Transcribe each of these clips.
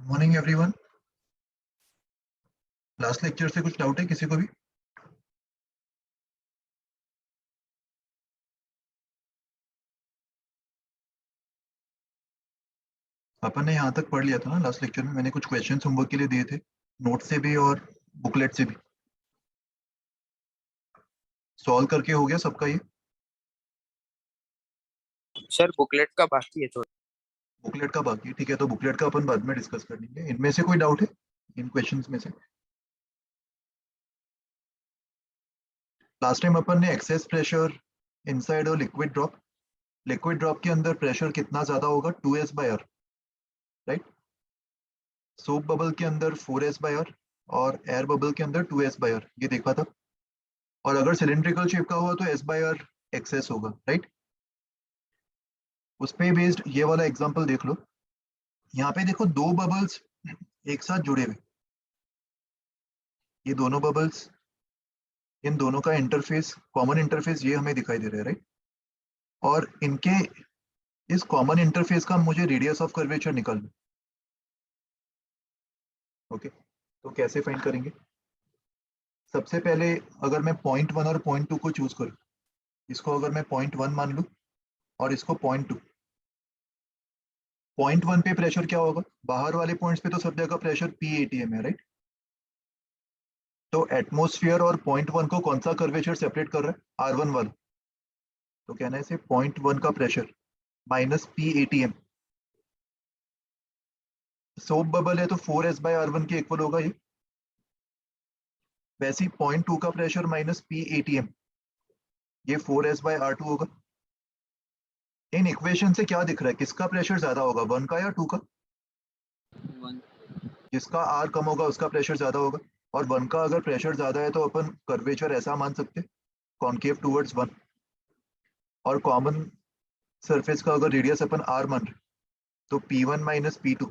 Morning everyone. Last lecture से कुछ doubt है किसी को भी? अपन ने यहाँ तक पढ़ लिया था ना लास्ट लेक्चर में। मैंने कुछ क्वेश्चन होमवर्क के लिए दिए थे, नोट से भी और बुकलेट से भी। सॉल्व करके हो गया सबका ये? सर बुकलेट का बाकी है थोड़ा। बुकलेट का बाकी है, ठीक है। तो बुकलेट का अपन बाद में डिस्कस कर लेंगे। इनमें से कोई डाउट है इन क्वेश्चंस में से? लास्ट टाइम अपन ने एक्सेस प्रेशर इनसाइड और लिक्विड ड्रॉप के अंदर प्रेशर कितना ज्यादा होगा? 2s/r, right. सोप बबल के अंदर 4s/r और एयर बबल के अंदर 2s/r, ये देखा था। और अगर सिलिंड्रिकल शेप का हुआ तो s/r एक्सेस होगा, राइट। उस पे बेस्ड ये वाला एग्जांपल देख लो। यहाँ पे देखो दो बबल्स एक साथ जुड़े हुए, ये दोनों बबल्स, इन दोनों का इंटरफेस, कॉमन इंटरफेस ये हमें दिखाई दे रहा है, राइट। और इनके इस कॉमन इंटरफेस का मुझे रेडियस ऑफ कर्वेचर निकालना। ओके, तो कैसे फाइंड करेंगे? सबसे पहले अगर मैं .1 और .2 को चूज करूं, इसको अगर मैं .1 मान लूं और इसको .2, .1 पे प्रेशर क्या होगा? बाहर वाले पॉइंट्स पे तो सब जगह प्रेशर P/atm है, राइट। तो एटमोस्फियर और .1 को कौन सा कर्वेचर सेपरेट कर रहा है? R1 वाला। तो कहना है इसे .1 का pressure minus P/atm। Soap bubble है तो 4s/r1 के इक्वल होगा ये। वैसे ही .2 का प्रेशर माइनस P/atm, ये 4s/r2 होगा। इन इक्वेशन से क्या दिख रहा है, किसका प्रेशर ज्यादा होगा, 1 का या 2 का? 1। जिसका R कम होगा उसका प्रेशर ज्यादा होगा। और 1 का अगर प्रेशर ज्यादा है तो अपन कर्वेचर ऐसा मान सकते हैं, कॉन्केव टूवर्ड्स 1। और कॉमन सरफेस का अगर रेडियस अपन R मान रहे तो P1 minus P2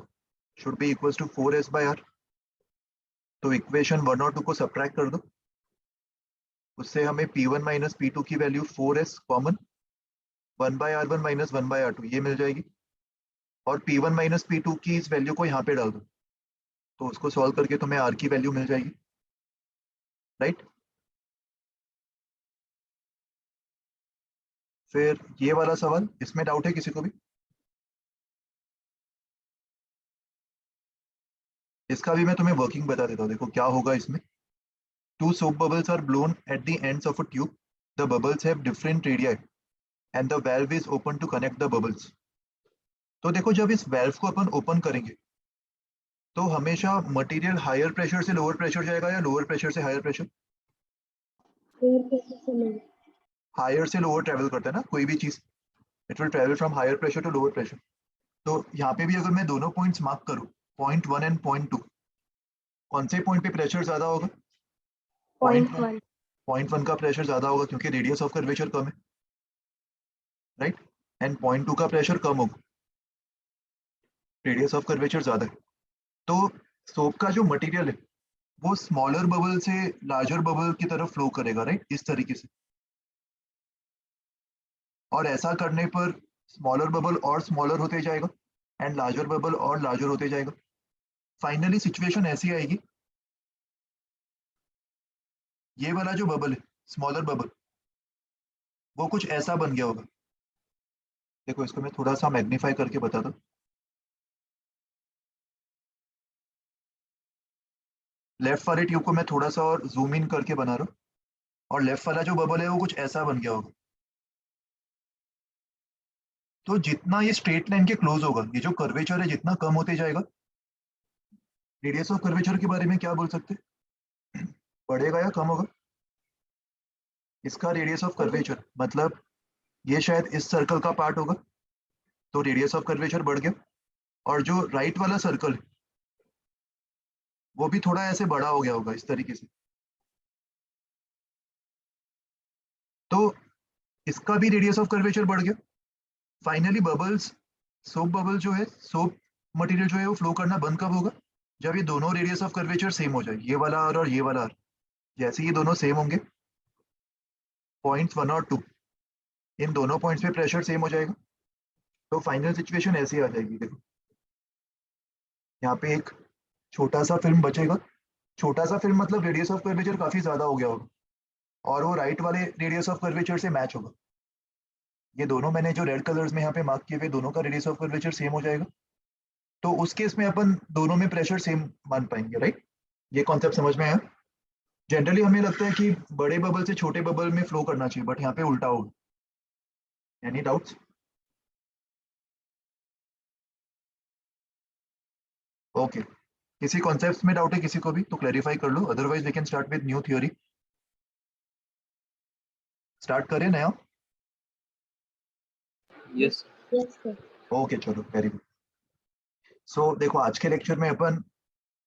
should be equal to 4s/r। तो इक्वेशन 1 और 2 को सब्ट्रैक्ट कर दो, उससे हमें P1 माइनस P2 की value 4s common 1/r1 minus 1/r2 ये मिल जाएगी। और P1 माइनस P2 की इस वैल्यू को यहाँ पे डाल दो, तो उसको सॉल्व करके तुम्हें R की वैल्यू मिल जाएगी, राइट। फिर ये वाला सवाल, इसमें डाउट है किसी को भी? इसका भी मैं तुम्हें वर्किंग बता देता हूँ, देखो क्या होगा इसमें। Two soap bubbles are blown at the ends of a tube. The bubbles have different radii and the valve is open to connect the bubbles. तो देखो जब इस valve को अपन ओपन करेंगे तो हमेशा मटेरियल हायर प्रेशर से लोअर प्रेशर जाएगा या लोअर प्रेशर से हायर प्रेशर? हायर से लोअर ट्रेवल करता है ना कोई भी चीज, it will travel from higher pressure to lower pressure. तो यहाँ पे भी अगर मैं दोनों पॉइंट्स मार्क करूँ, .1 एंड .2, कौन से पॉइंट पे प्रेशर ज्यादा होगा? .1 का प्रेशर ज्यादा होगा क्योंकि रेडियस ऑफ कर्वेचर कम है, राइट। एंड .2 का प्रेशर कम होगा, रेडियस ऑफ कर्वेचर ज्यादा है। तो सोप का जो मटेरियल है वो स्मॉलर बबल से लार्जर बबल की तरफ फ्लो करेगा, राइट, इस तरीके से। और ऐसा करने पर स्मॉलर बबल और स्मॉलर होते जाएगा एंड लार्जर बबल और लार्जर होते जाएगा। फाइनली सिचुएशन ऐसी आएगी, ये वाला जो बबल है, स्मॉलर बबल, वो कुछ ऐसा बन गया होगा। देखो इसको मैं थोड़ा सा मैग्नीफाई करके बताता हूँ। लेफ्ट वाले ट्यूब को मैं थोड़ा सा और जूम इन करके बना रहा हूँ, और लेफ्ट वाला जो बबल है वो कुछ ऐसा बन गया होगा। तो जितना ये स्ट्रेट लाइन के क्लोज होगा, ये जो कर्वेचर है जितना कम होते जाएगा, रेडियस ऑफ कर्वेचर के बारे में क्या बोल सकते हैं, बढ़ेगा या कम होगा? इसका रेडियस ऑफ कर्वेचर मतलब ये शायद इस सर्कल का पार्ट होगा, तो रेडियस ऑफ कर्वेचर बढ़ गया। और जो राइट वाला सर्कल है वो भी थोड़ा ऐसे बड़ा हो गया होगा इस तरीके से। तो इसका भी रेडियस ऑफ कर्वेचर बढ़ गया। फाइनली बबल्स, सोप बबल जो है, सोप मटेरियल जो है वो फ्लो करना बंद कब होगा? जब ये दोनों रेडियस ऑफ कर्वेचर सेम हो जाए, ये वाला आर और ये वाला आर। जैसे ये दोनों सेम होंगे, पॉइंट्स 1 और 2, इन दोनों पॉइंट्स पे प्रेशर सेम हो जाएगा। तो फाइनल सिचुएशन ऐसी आ जाएगी, देखो यहाँ पे एक छोटा सा फिल्म बचेगा। छोटा सा फिल्म मतलब रेडियस ऑफ कर्वेचर काफी ज्यादा हो गया होगा, और वो राइट वाले रेडियस ऑफ कर्वेचर से मैच होगा। ये दोनों मैंने जो रेड कलर्स में यहाँ पे मार्क किए हुए, दोनों का रेडियस ऑफ कर्वेचर सेम हो जाएगा। तो उस केस में अपन दोनों में प्रेशर सेम मान पाएंगे, राइट? ये कॉन्सेप्ट समझ में आया? जनरली हमें लगता है कि बड़े बबल से छोटे बबल में फ्लो करना चाहिए, बट यहाँ पे उल्टा होगा। Any doubts? ओके, किसी कॉन्सेप्ट में डाउट है किसी को भी तो क्लैरिफाई कर लो, otherwise we can start with new theory. Start करें नया? Yes Yes, sir. ओके चलो, वेरी गुड। सो देखो, आज के लेक्चर में अपन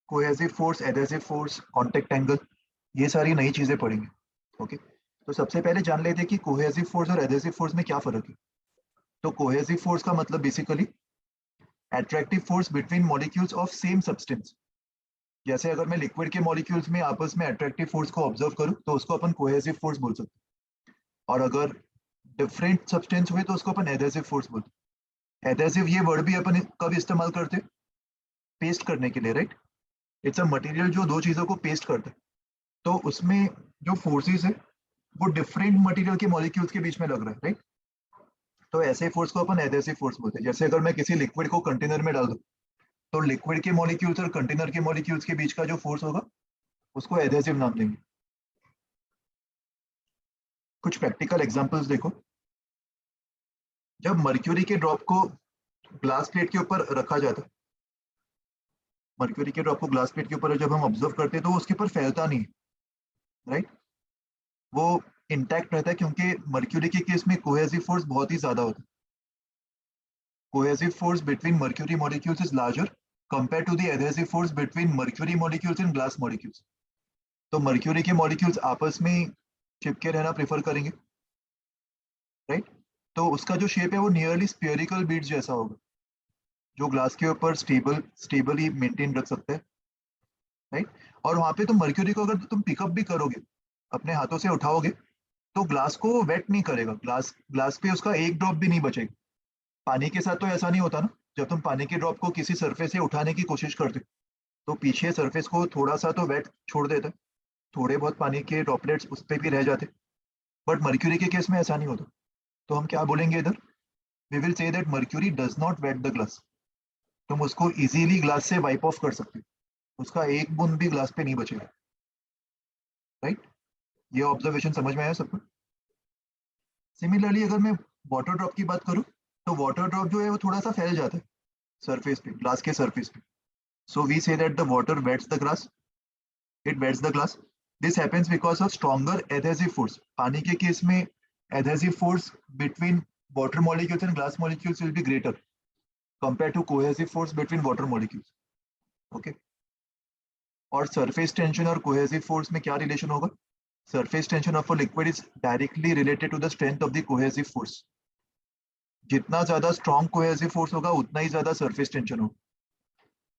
cohesive force, adhesive force, contact angle, ये सारी नई चीजें पढ़ेंगे। ओके, तो सबसे पहले जान लेते हैं कि कोहेसिव फोर्स और एडहेसिव फोर्स में क्या फर्क है। तो कोहेसिव फोर्स का मतलब basically attractive force between molecules of same substance. जैसे अगर मैं लिक्विड के मॉलिक्यूल्स में आपस में अट्रैक्टिव फोर्स को ऑब्जर्व करूं तो उसको अपन कोहेसिव फोर्स बोल सकते हैं, और अगर डिफरेंट सब्सटेंस हुए तो उसको अपन एडहेसिव फोर्स बोलते हैं। एडहेसिव ये वर्ड भी अपन कब इस्तेमाल करते हैं? पेस्ट करने के लिए, राइट? इट्स अ मटेरियल जो दो चीजों को पेस्ट करता है। तो उसमें जो फोर्सेस है वो डिफरेंट मटेरियल के मॉलिक्यूल्स के बीच में लग रहा है, राइट? तो ऐसे फोर्स को अपन एडहेसिव फोर्स बोलते हैं। जैसे अगर मैं किसी लिक्विड को कंटेनर में डाल दूं तो लिक्विड के मॉलिक्यूल्स और कंटेनर के मॉलिक्यूल्स के बीच का जो फोर्स होगा उसको एडहेसिव नाम देंगे। कुछ प्रैक्टिकल एग्जांपल्स देखो। जब मर्क्यूरी के ड्रॉप को ग्लास प्लेट के ऊपर रखा जाता है, मर्क्यूरी के ड्रॉप को ग्लास प्लेट के ऊपर जब हम ऑब्जर्व करते हैं तो वो उसके ऊपर फैलता नहीं, राइट? वो इंटैक्ट रहता है क्योंकि मर्क्यूरी के केस में कोहेसिव फोर्स बहुत ही ज्यादा होता है। Cohesive force between mercury molecules is larger compare to the adhesive force between mercury molecules and glass molecules. तो मर्क्यूरी के मॉलिक्यूल्स आपस में चिपके रहना प्रेफर करेंगे, राइट? तो उसका जो शेप है वो नियरली स्फेरिकल बीड्स जैसा होगा, जो ग्लास के ऊपर स्टेबली मेंटेन रख सकते हैं, राइट? और वहां पे तुम मर्क्यूरी को अगर तुम पिकअप भी करोगे, अपने हाथों से उठाओगे, तो ग्लास को वेट नहीं करेगा, ग्लास ग्लास पे उसका एक ड्रॉप भी नहीं बचेगा। पानी के साथ तो ऐसा नहीं होता ना। जब तुम पानी के ड्रॉप को किसी सरफेस से उठाने की कोशिश करते तो पीछे सरफेस को थोड़ा सा तो वेट छोड़ देता है, थोड़े बहुत पानी के ड्रॉपलेट्स उस पर भी रह जाते। बट मर्क्यूरी के केस में ऐसा नहीं होता। तो हम क्या बोलेंगे इधर? We will say that mercury does not wet the glass. तुम उसको इजीली ग्लास से वाइप ऑफ कर सकते हो, उसका एक बूंद भी ग्लास पे नहीं बचेगा, राइट? ये ऑब्जर्वेशन समझ में आया सबको? सिमिलरली अगर मैं वाटर ड्रॉप की बात करूं तो वाटर ड्रॉप जो है वो थोड़ा सा फैल जाता है सरफेस पे, ग्लास के सरफेस पे। So we say that the water wets the glass, it wets the glass. This happens because of stronger adhesive force. पानी के केस में adhesive force between water molecules and glass molecules will be greater compared to cohesive force between water molecules. Okay? और surface tension और cohesive force में क्या relation होगा? Surface tension of a liquid is directly related to the strength of the cohesive force. जितना ज्यादा strong cohesive force होगा उतना ही ज्यादा सरफेस टेंशन होगा।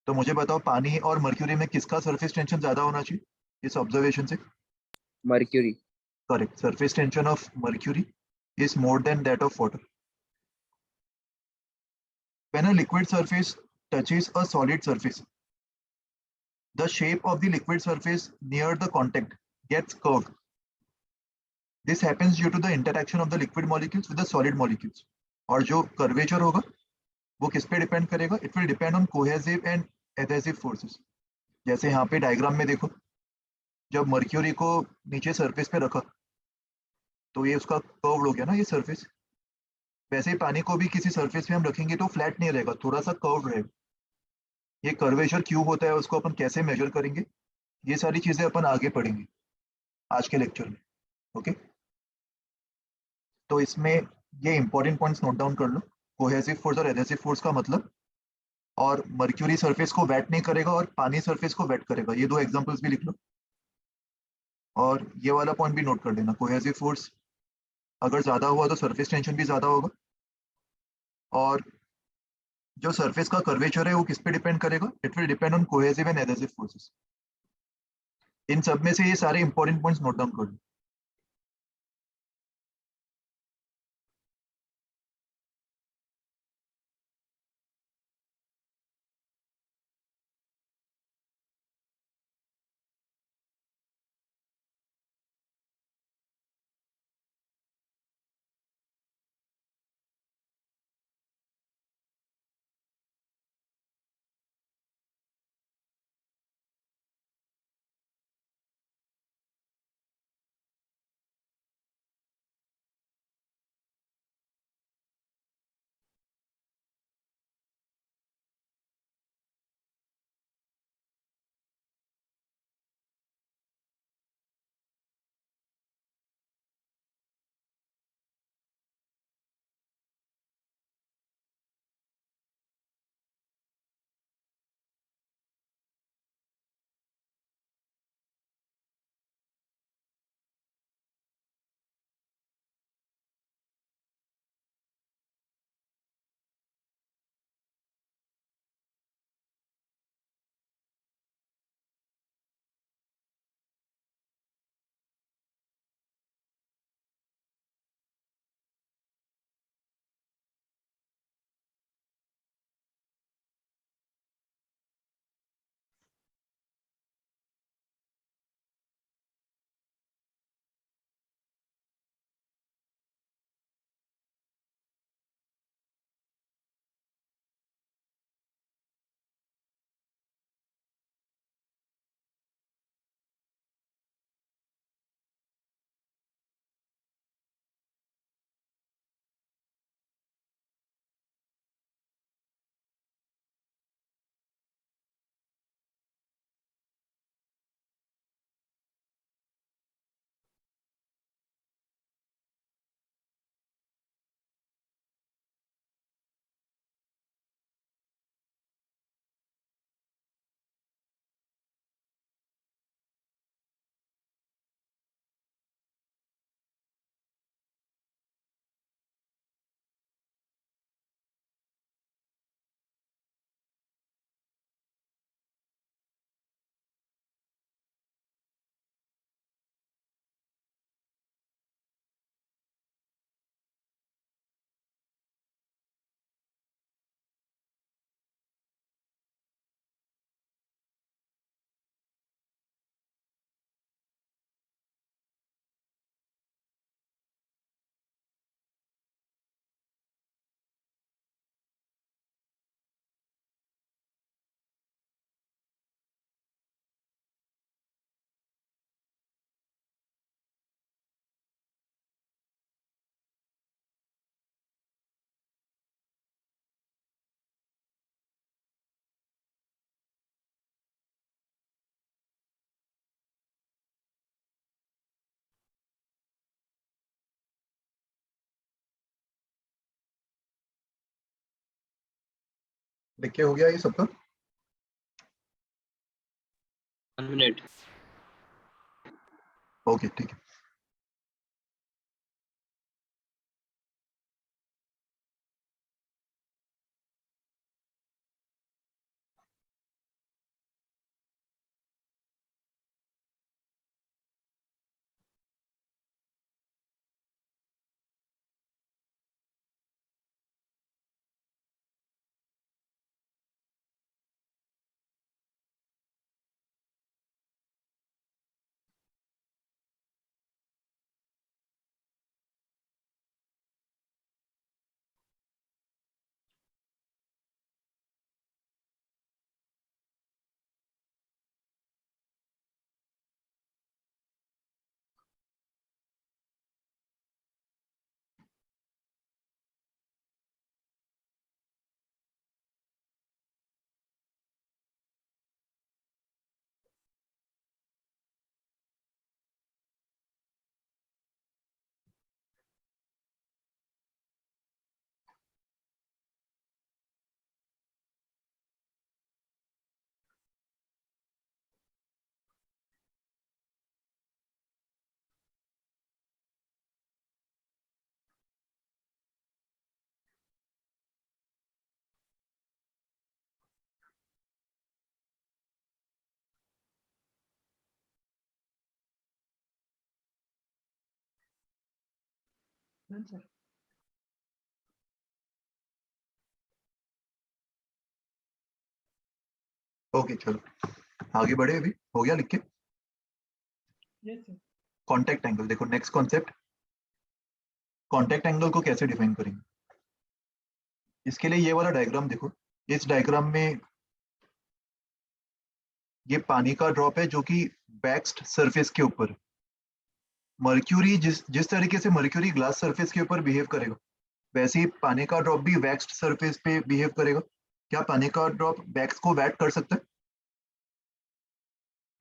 तो मुझे बताओ, पानी और मर्क्यूरी में किसका सरफेस टेंशन ज्यादा होना चाहिए इस ऑब्जर्वेशन से? Mercury correct, surface tension of mercury is more than that of water. When a liquid surface touches a solid surface, the shape of the liquid surface near the contact gets curved. This happens due to the interaction of the liquid molecules with the solid molecules. और जो curvature होगा वो किस पे depend करेगा? It will depend on cohesive and adhesive forces. जैसे यहाँ पे डायग्राम में देखो, जब मर्क्यूरी को नीचे सरफेस पे रखा तो ये उसका कर्व्ड हो गया ना, ये सरफेस। वैसे ही पानी को भी किसी सरफेस पे हम रखेंगे तो फ्लैट नहीं रहेगा, थोड़ा सा कर्व्ड रहेगा। ये कर्वेचर क्यों होता है, उसको अपन कैसे मेजर करेंगे, ये सारी चीजें अपन आगे पढ़ेंगे आज के लेक्चर में। ओके, तो इसमें ये इंपॉर्टेंट पॉइंट्स नोट डाउन कर लो। कोहेसिव फोर्स और एडहेसिव फोर्स का मतलब, और मर्क्यूरी सरफेस को वेट नहीं करेगा और पानी सरफेस को वेट करेगा, ये दो एग्जांपल्स भी लिख लो। और ये वाला पॉइंट भी नोट कर लेना, कोहेसिव फोर्स अगर ज्यादा हुआ तो सरफेस टेंशन भी ज्यादा होगा। और जो सरफेस का कर्वेचर है वो किस पे डिपेंड करेगा? It will depend on cohesive and adhesive forces. इन सब में से ये सारे इंपॉर्टेंट पॉइंट्स नोट डाउन कर लो। लिख के हो गया ये सबका? 1 minute. ओके ठीक है। ओके चलो आगे बढ़े। अभी हो गया लिख के? कॉन्टेक्ट एंगल देखो, नेक्स्ट कॉन्सेप्ट, कॉन्टेक्ट एंगल को कैसे डिफाइन करेंगे। इसके लिए ये वाला डायग्राम देखो। इस डायग्राम में ये पानी का ड्रॉप है जो कि वैक्स्ड सरफेस के ऊपर। मर्क्यूरी जिस जिस तरीके से मर्क्यूरी ग्लास सरफेस के ऊपर बिहेव करेगा, वैसे ही पानी का ड्रॉप भी वैक्स्ड सरफेस पे बिहेव करेगा। क्या पानी का ड्रॉप वैक्स को वेट कर सकता है?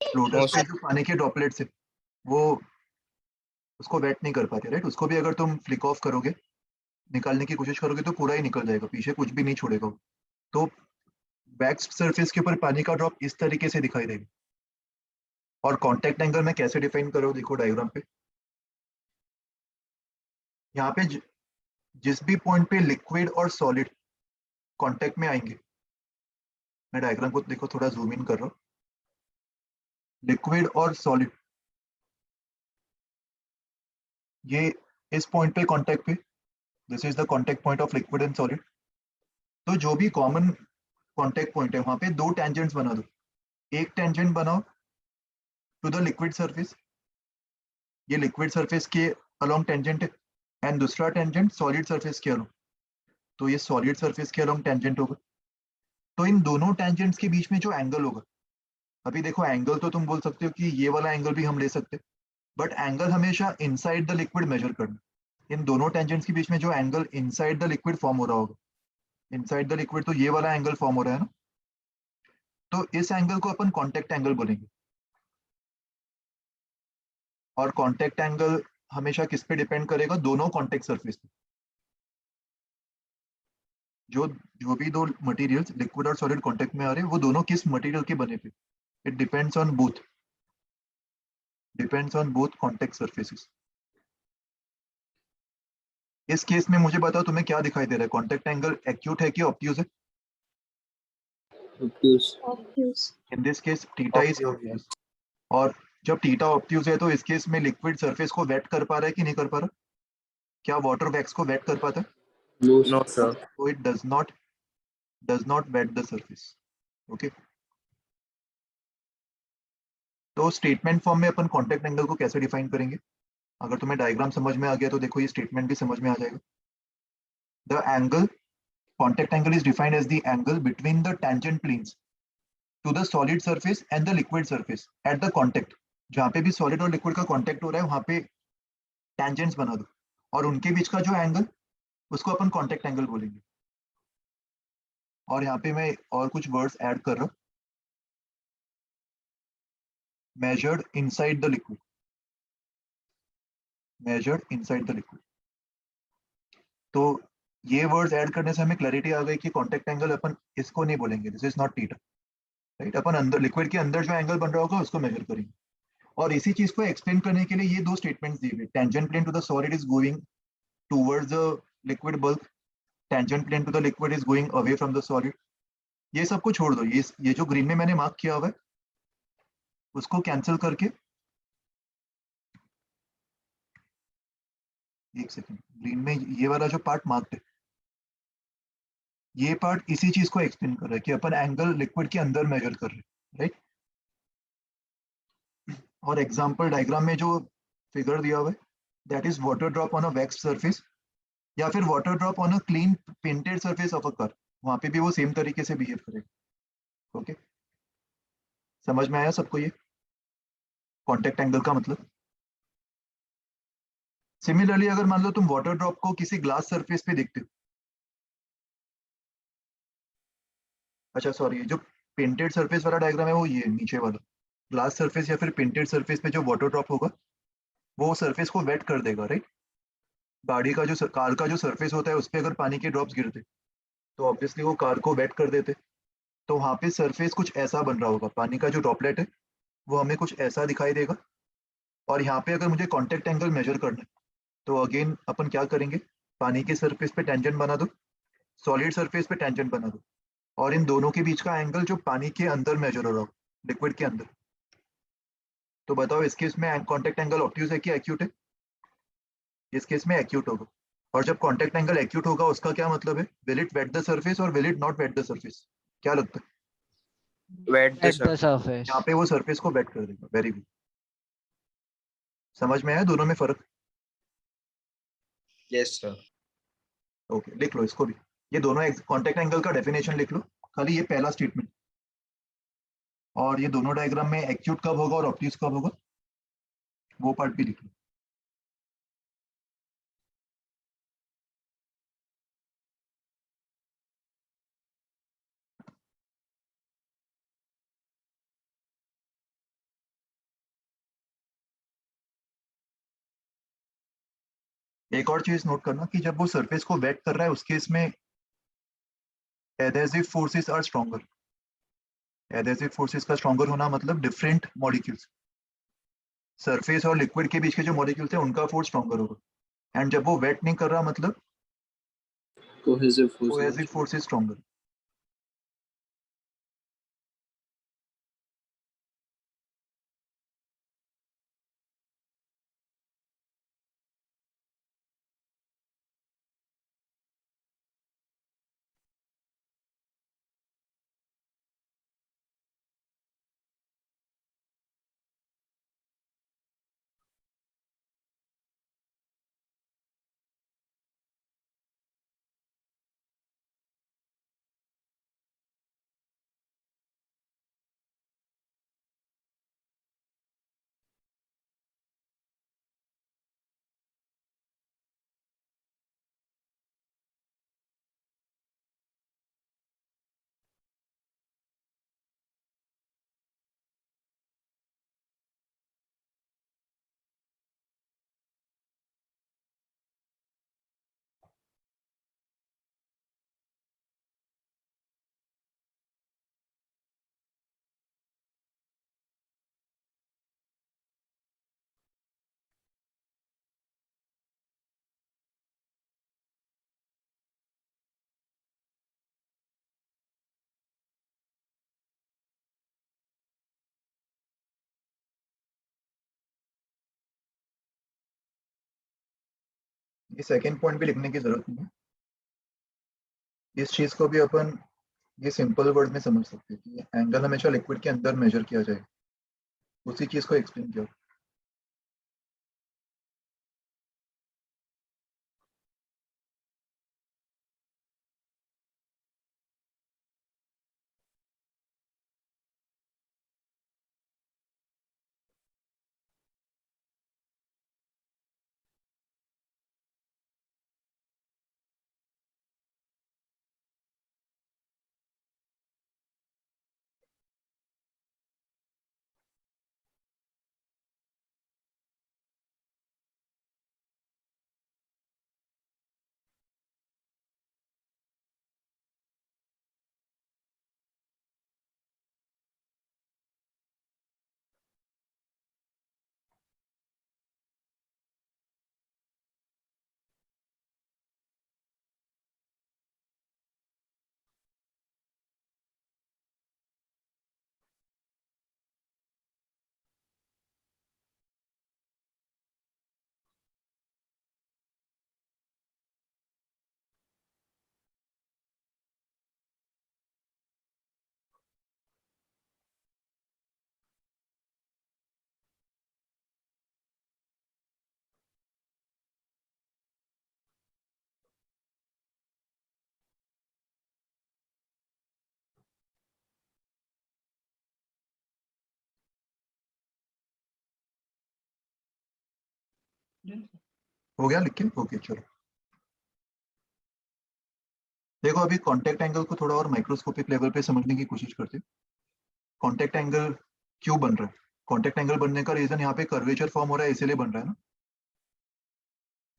लोटस No, पे sir. जो पानी के ड्रॉपलेट्स है वो उसको वेट नहीं कर पाते, राइट? उसको भी अगर तुम फ्लिक ऑफ करोगे, निकालने की कोशिश करोगे तो पूरा ही निकल जाएगा, पीछे कुछ भी नहीं छोड़ेगा वो। तो वैक्स्ड सरफेस के ऊपर पानी का ड्रॉप इस तरीके से दिखाई देगा। और कांटेक्ट एंगल में कैसे डिफाइन करो, देखो डायग्राम पे। यहाँ पे जिस भी पॉइंट पे लिक्विड और सॉलिड कांटेक्ट में आएंगे, मैं डायग्राम को देखो थोड़ा जूम इन कर रहा हूँ। लिक्विड और सॉलिड ये इस पॉइंट पे कांटेक्ट पे, this is the contact point of liquid and solid. तो जो भी कॉमन कांटेक्ट पॉइंट है वहां पे दो टेंजेंट्स बना दो। एक टेंजेंट बनाओ टू द लिक्विड सरफेस, ये लिक्विड सरफेस के अलोंग टेंजेंट है, एंड दूसरा टेंजेंट सॉलिड सरफेस के अलोंग, तो ये सॉलिड सरफेस के अलोंग टेंजेंट होगा। तो इन दोनों टेंजेंट्स के बीच में जो एंगल होगा, अभी देखो एंगल तो तुम बोल सकते हो कि ये वाला एंगल भी हम ले सकते हैं, बट एंगल हमेशा इनसाइड द लिक्विड मेजर करना। इन दोनों टेंजेंट्स के बीच में जो angle inside the liquid form हो रहा होगा, इनसाइड द लिक्विड तो ये वाला एंगल फॉर्म हो रहा है ना, तो इस एंगल को अपन कॉन्टेक्ट एंगल बोलेंगे। और कॉन्टेक्ट एंगल हमेशा किस पे डिपेंड करेगा? दोनों कॉन्टेक्ट सरफेस पे। जो जो भी दो मटेरियल्स लिक्विड और सॉलिड कांटेक्ट में आ रहे हैं वो दोनों किस मटेरियल के बने थे, it depends on both contact surfaces. इस केस में मुझे बताओ तुम्हें क्या दिखाई दे रहा है, कांटेक्ट एंगल एक्यूट है कि ऑब्ट्यूज है? Obtuse. In this case theta is obtuse. और जब थीटा ऑब्ट्यूज है तो इस केस में लिक्विड सरफेस को वेट कर पा रहा है कि नहीं कर पा रहा? क्या वाटर वैक्स को वेट कर पाता है? No, no, sir. तो it does not wet the surface. Okay, तो स्टेटमेंट फॉर्म में अपन कांटेक्ट एंगल को कैसे डिफाइन करेंगे? अगर तुम्हें डायग्राम समझ में आ गया तो देखो ये स्टेटमेंट भी समझ में आ जाएगा। The angle contact angle is defined as the angle between the tangent planes to the solid surface and the liquid surface at the contact। जहां पे भी सॉलिड और लिक्विड का कांटेक्ट हो रहा है वहां पे टेंजेंट्स बना दो, और उनके बीच का जो एंगल उसको अपन कांटेक्ट एंगल बोलेंगे। और यहाँ पे मैं और कुछ वर्ड्स ऐड कर रहा हूँ, measured inside the liquid, measured inside the liquid। तो ये वर्ड्स ऐड करने से हमें क्लैरिटी आ गई कि कॉन्टेक्ट एंगल अपन इसको नहीं बोलेंगे, this is not theta, right. अपन अंदर लिक्विड के अंदर जो एंगल बन रहा होगा उसको मेजर करेंगे। और इसी चीज को एक्सप्लेन करने के लिए ये दो स्टेटमेंट्स दिए गए, tangent plane to the solid is going towards the liquid bulk, tangent plane to the liquid is going away from the solid. ये सबको छोड़ दो, ये जो ग्रीन में मैंने मार्क किया हुआ है उसको कैंसिल करके, एक सेकेंड, ग्रीन में ये वाला जो पार्ट मार्क्ड है, ये पार्ट इसी चीज को एक्सप्लेन कर रहा है कि अपन एंगल लिक्विड के अंदर मेजर कर रहे हैं, राइट। और एग्जांपल डायग्राम में जो फिगर दिया हुआ है, that is water drop on a wax surface, या फिर water drop on a clean painted surface of a car, वहां पे भी वो सेम तरीके से बिहेव करेगा। ओके, समझ में आया सबको ये कॉन्टेक्ट एंगल का मतलब? सिमिलरली अगर मान लो तुम वाटर ड्रॉप को किसी ग्लास सरफेस पे देखते हो, अच्छा सॉरी, जो पेंटेड सरफेस वाला डायग्राम है वो ये नीचे वाला, ग्लास सरफेस या फिर पेंटेड सरफेस पे जो वाटर ड्रॉप होगा वो सरफेस को वेट कर देगा, राइट। गाड़ी का जो कार का जो सरफेस होता है उस पर अगर पानी के ड्रॉप्स गिरते तो ऑब्वियसली वो कार को वेट कर देते, तो वहां पे सरफेस कुछ ऐसा बन रहा होगा, पानी का जो ड्रॉपलेट है वो हमें कुछ ऐसा दिखाई देगा। और यहाँ पे अगर मुझे कॉन्टेक्ट एंगल मेजर करना है तो अगेन अपन क्या करेंगे, पानी के सरफेस पे टेंजेंट बना दो, सॉलिड सरफेस पे टेंजेंट बना दो, और इन दोनों के बीच का एंगल जो पानी के अंदर मेजर हो रहा हो, लिक्विड के अंदर, तो बताओ इस केस में कॉन्टेक्ट एंगल ऑब्ट्यूज है कि एक्यूट है? इस केस में एक्यूट होगा। और जब कॉन्टेक्ट एंगल एक्यूट होगा उसका क्या मतलब है, will it wet the surface और will it not wet the surface? क्या लगता है? Wet the At the surface. यहाँ surface. पे वो सरफेस को वेट कर देगा, वेरी गुड। समझ में आया दोनों में फर्क? Yes, sir. ओके, लिख लो इसको भी, ये दोनों कॉन्टेक्ट एंगल का डेफिनेशन लिख लो, खाली ये पहला स्टेटमेंट। और ये दोनों डायग्राम में एक्यूट कब होगा और ऑब्ट्यूज कब होगा वो पार्ट भी लिख लो। एक और चीज नोट करना कि जब वो सरफेस को वेट कर रहा है उस केस में adhesive forces are stronger. Adhesive forces का स्ट्रॉन्गर होना मतलब डिफरेंट मॉलिक्यूल्स, सरफेस और लिक्विड के बीच के जो मॉलिक्यूल्स है उनका फोर्स स्ट्रॉन्गर होगा। एंड जब वो वेट नहीं कर रहा मतलब Cohesive cohesive forces. Force is stronger. ये सेकेंड पॉइंट भी लिखने की जरूरत नहीं है, इस चीज को भी अपन ये सिंपल वर्ड में समझ सकते हैं कि एंगल हमेशा लिक्विड के अंदर मेजर किया जाए, उसी चीज को एक्सप्लेन किया। हो गया लिख के? ओके चलो। देखो अभी कांटेक्ट एंगल को थोड़ा और माइक्रोस्कोपिक लेवल पे समझने की कोशिश करते हैं। कांटेक्ट एंगल क्यों बन रहा है? कांटेक्ट एंगल बनने का रीजन यहाँ पे कर्वेचर फॉर्म हो रहा है इसीलिए बन रहा है ना,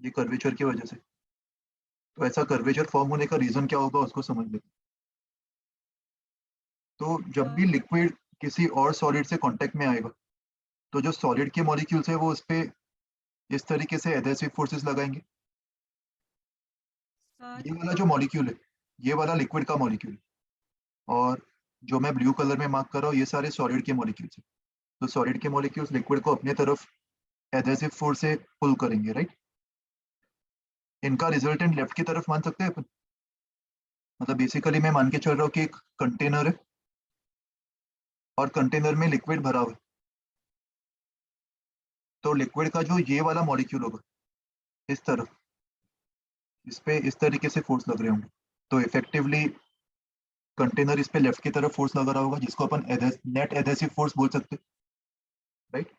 ये कर्वेचर की वजह से। तो ऐसा कर्वेचर फॉर्म होने का रीजन क्या होगा उसको समझ लेते हैं। तो जब भी लिक्विड किसी और सॉलिड से कांटेक्ट में आएगा तो जो सॉलिड के मॉलिक्यूल्स है वो उस पे इस तरीके से एडहेसिव फोर्सेस लगाएंगे। ये वाला जो मॉलिक्यूल है ये वाला लिक्विड का मॉलिक्यूल है, और जो मैं ब्लू कलर में मार्क कर रहा हूँ ये सारे सॉलिड के मॉलिक्यूल्स है। तो सॉलिड के मॉलिक्यूल्स लिक्विड को अपने तरफ एडहेसिव फोर्स से पुल करेंगे, राइट। इनका रिजल्टेंट लेफ्ट की तरफ मान सकते हैं अपन। मतलब बेसिकली मैं मान के चल रहा हूँ कि एक कंटेनर है और कंटेनर में लिक्विड भरा हुआ है। तो लिक्विड का जो ये वाला मॉलिक्यूल होगा इस तरफ, इस पे इस तरीके से फोर्स लग रहे होंगे। तो इफेक्टिवली कंटेनर इस पे लेफ्ट की तरफ फोर्स लगा रहा होगा जिसको अपन नेट एडहेसिव फोर्स बोल सकते हैं, राइट।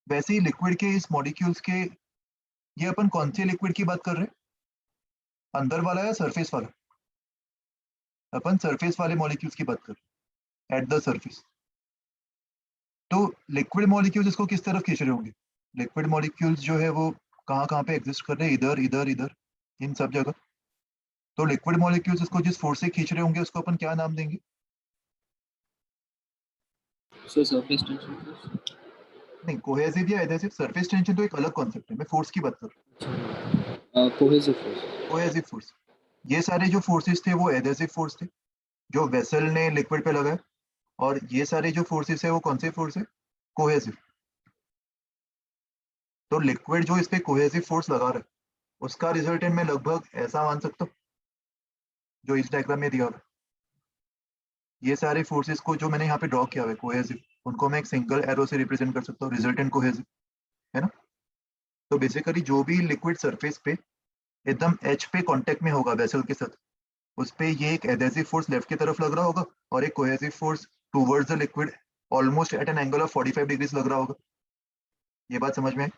वैसे ही लिक्विड के इस मॉलिक्यूल्स के, ये अपन कौन से लिक्विड की बात कर रहे हैं, अंदर वाला या सरफेस वाला? अपन सरफेस वाले मॉलिक्यूल्स की बात कर रहे हैं, एट द सरफेस। तो लिक्विड मॉलिक्यूल्स इसको किस तरफ खींच रहे होंगे? लिक्विड मॉलिक्यूल्स जो है वो कहाँ कहाँ पे एग्जिस्ट कर रहे हैं, इधर इधर इधर, इन सब जगह। तो लिक्विड मॉलिक्यूल्स इसको जिस फोर्स से खींच रहे होंगे उसको अपन क्या नाम देंगे? So surface tension force. नहीं, कोहेसिव या एडहेसिव, सरफेस टेंशन तो एक अलग कॉन्सेप्ट है, मैं फोर्स की बात कर रहा हूँ। Cohesive force. कोहेसिव फोर्स, ये सारे जो फोर्सेस थे वो एडहेसिव फोर्स थे जो वेसल ने लिक्विड पे लगाए, और ये सारे जो फोर्सेस है वो कौन से फोर्स है? कोहेसिव। तो लिक्विड जो इस पे कोहेसिव फोर्स लगा रहा है उसका रिजल्टेंट मैं लगभग ऐसा मान सकता हूँ जो इस डायग्राम में दिया हुआ है। ये सारे फोर्सेस को जो मैंने यहाँ पे ड्रॉ किया हुआ है कोहेसिव, उनको मैं एक सिंगल एरो से रिप्रेजेंट कर सकता हूँ, रिजल्टेंट कोहेसिव, है ना। तो बेसिकली जो भी लिक्विड सरफेस पे एकदम एच पे कांटेक्ट में होगा वेसल के साथ, उस पे ये एक एडहेसिव फोर्स लेफ्ट की तरफ लग रहा होगा और एक cohesive force towards the liquid almost at an angle of 45 degrees लग रहा होगा। ये बात समझ में आई?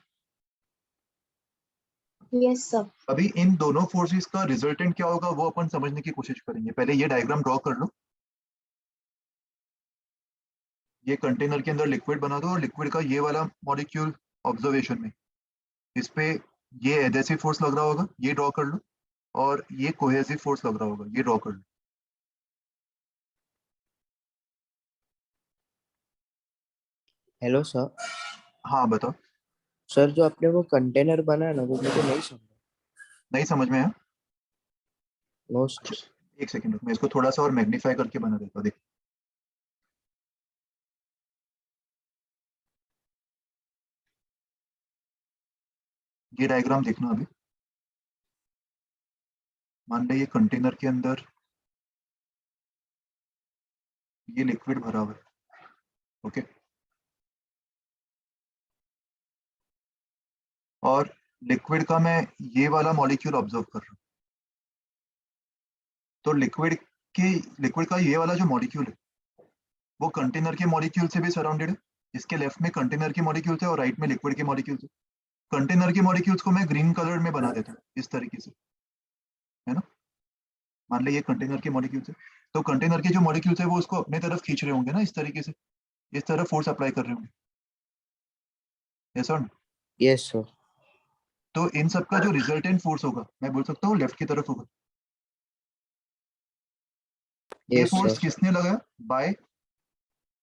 Yes sir. अभी इन दोनों फोर्सेस का रिजल्टेंट क्या होगा वो अपन समझने की कोशिश करेंगे। पहले ये डायग्राम ड्रॉ कर लो। ये कंटेनर के अंदर लिक्विड बना दो और लिक्विड का ये वाला मॉलिक्यूल ऑब्जर्वेशन में, इस पे ये एडहेसिव फोर्स लग रहा होगा, ये ड्रॉ कर लो, और ये कोहेसिव फोर्स लग रहा होगा, ये ड्रॉ कर लो। Hello sir. हाँ बताओ। सर जो आपने वो कंटेनर बनाया ना वो मुझे नहीं समझा। नहीं समझ में आया? No sir. एक सेकंड, मैं इसको थोड़ा सा और मैग्नीफाई करके बना देता हूँ। देख, ये डायग्राम देखना अभी। मान लो ये कंटेनर के अंदर ये लिक्विड भरा हुआ है, ओके। और लिक्विड का मैं ये वाला मॉलिक्यूल ऑब्जर्व कर रहा हूँ। तो लिक्विड का ये वाला जो मॉलिक्यूल है वो कंटेनर के मॉलिक्यूल से भी सराउंडेड है। इसके लेफ्ट में कंटेनर के मॉलिक्यूल्स है और राइट में लिक्विड के मॉलिक्यूल्स है। कंटेनर के मॉलिक्यूल्स को मैं ग्रीन कलर में बना देता हूँ इस तरीके से, है ना। मान लो ये कंटेनर के मॉलिक्यूल्स है, तो कंटेनर के जो मॉलिक्यूल्स है वो उसको अपने तरफ खींच रहे होंगे ना, इस तरीके से, इस तरफ फोर्स अप्लाई कर रहे होंगे, ऐसा ना। Yes sir. तो इन सब का जो रिजल्टेंट फोर्स होगा मैं बोल सकता हूँ लेफ्ट की तरफ होगा। ये यस फोर्स सर। किसने लगाया? By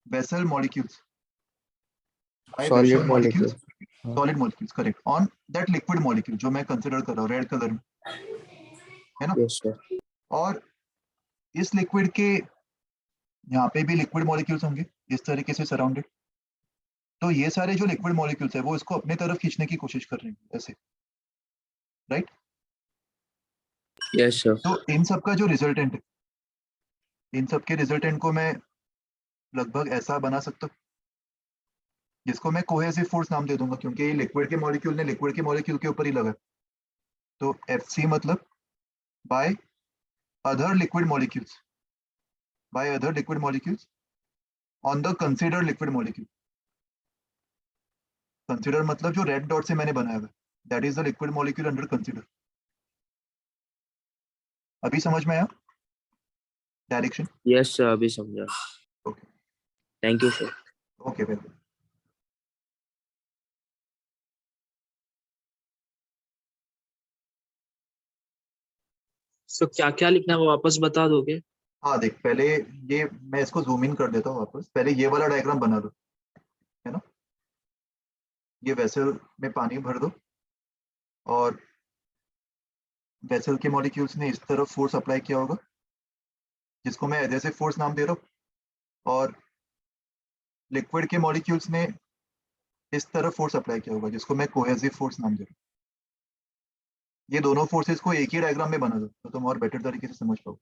vessel molecules, by solid vessel molecule. Molecules, solid molecules, correct, on that liquid molecule जो मैं कंसीडर कर रहा हूँ रेड कलर में, है ना। Yes sir. और इस लिक्विड के यहाँ पे भी लिक्विड मॉलिक्यूल्स होंगे इस तरीके से सराउंडेड। तो ये सारे जो लिक्विड मॉलिक्यूल्स है वो इसको अपने तरफ खींचने की कोशिश कर रहे हैं ऐसे, राइट। Yes sir. तो इन सब का जो रिजल्टेंट है, इन सब के रिजल्टेंट को मैं लगभग ऐसा बना सकता हूँ जिसको मैं कोहेसिव फोर्स नाम दे दूंगा क्योंकि ये लिक्विड के मॉलिक्यूल ने लिक्विड के मॉलिक्यूल के ऊपर ही लगा। तो FC मतलब by other liquid molecules, by other liquid molecules on the considered liquid molecule. Consider मतलब जो रेड डॉट से मैंने बनाया हुआ है, that is the liquid molecule under consider. अभी समझ में आया डायरेक्शन? यस सर, अभी समझा। Okay thank you sir. Okay well. So क्या क्या लिखना है वो वापस बता दोगे? हाँ देख, पहले ये मैं इसको जूम इन कर देता हूँ वापस। पहले ये वाला डायग्राम बना दो, है ना। ये वेसल में पानी भर दो और वेसल के मॉलिक्यूल्स ने इस तरफ फोर्स अप्लाई किया होगा, जिसको मैं एडहेसिव फोर्स नाम दे रहा हूँ, और लिक्विड के मॉलिक्यूल्स ने इस तरफ फोर्स अप्लाई किया होगा, जिसको मैं कोहेसिव फोर्स नाम दे रहा हूँ। ये दोनों फोर्सेस को एक ही डायग्राम में बना दो तो तुम और बेटर तरीके से समझ पाओ।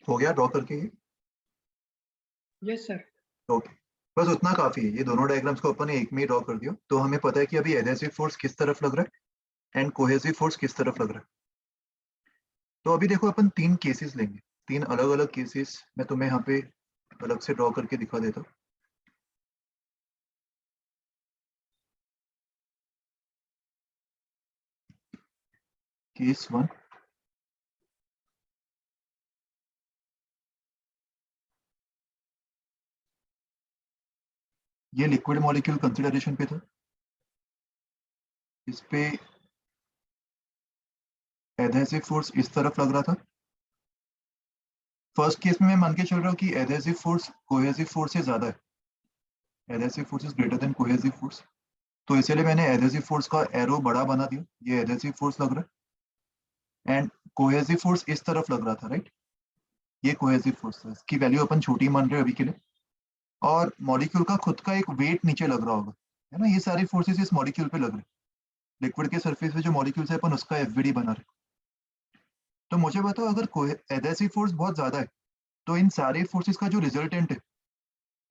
हो गया ड्रॉ करके ये? Yes sir. ओके, बस उतना काफी है। ये दोनों डायग्राम्स को अपन ने एक में ही ड्रॉ कर दिया, तो हमें पता है कि अभी एडहेसिव फोर्स किस तरफ लग रहा है एंड कोहेसिव फोर्स किस तरफ लग रहा है। तो अभी देखो, अपन तीन केसेस लेंगे, तीन अलग अलग केसेस मैं तुम्हें यहाँ पे अलग से ड्रॉ करके दिखा देता हूँ। केस 1, ये लिक्विड मॉलिक्यूल कंसिडरेशन पे था। इस पे एडहेसिव फोर्स इस तरफ लग रहा था। फर्स्ट केस में मैं मान के चल रहा हूँ कि एडहेसिव फोर्स कोहेसिव फोर्स से ज्यादा है। Adhesive force is greater than cohesive force, तो इसलिए मैंने एडहेसिव फोर्स का एरो बड़ा बना दिया। ये एडहेसिव फोर्स लग रहा है एंड कोहेसिव फोर्स इस तरफ लग रहा था, राइट। ये कोहेसिव फोर्स था, इसकी वैल्यू अपन छोटी मान रहे हैं अभी के लिए। और मॉलिक्यूल का खुद का एक वेट नीचे लग रहा होगा, है ना। ये सारी फोर्सेस इस मॉलिक्यूल पे लग रहे हैं। लिक्विड के सरफेस पे जो मॉलिक्यूल्स है अपन उसका एफवीडी बना रहे हैं। तो मुझे बताओ, अगर एडहेसिव फोर्स बहुत ज्यादा है तो इन सारे फोर्सेस का जो रिजल्टेंट है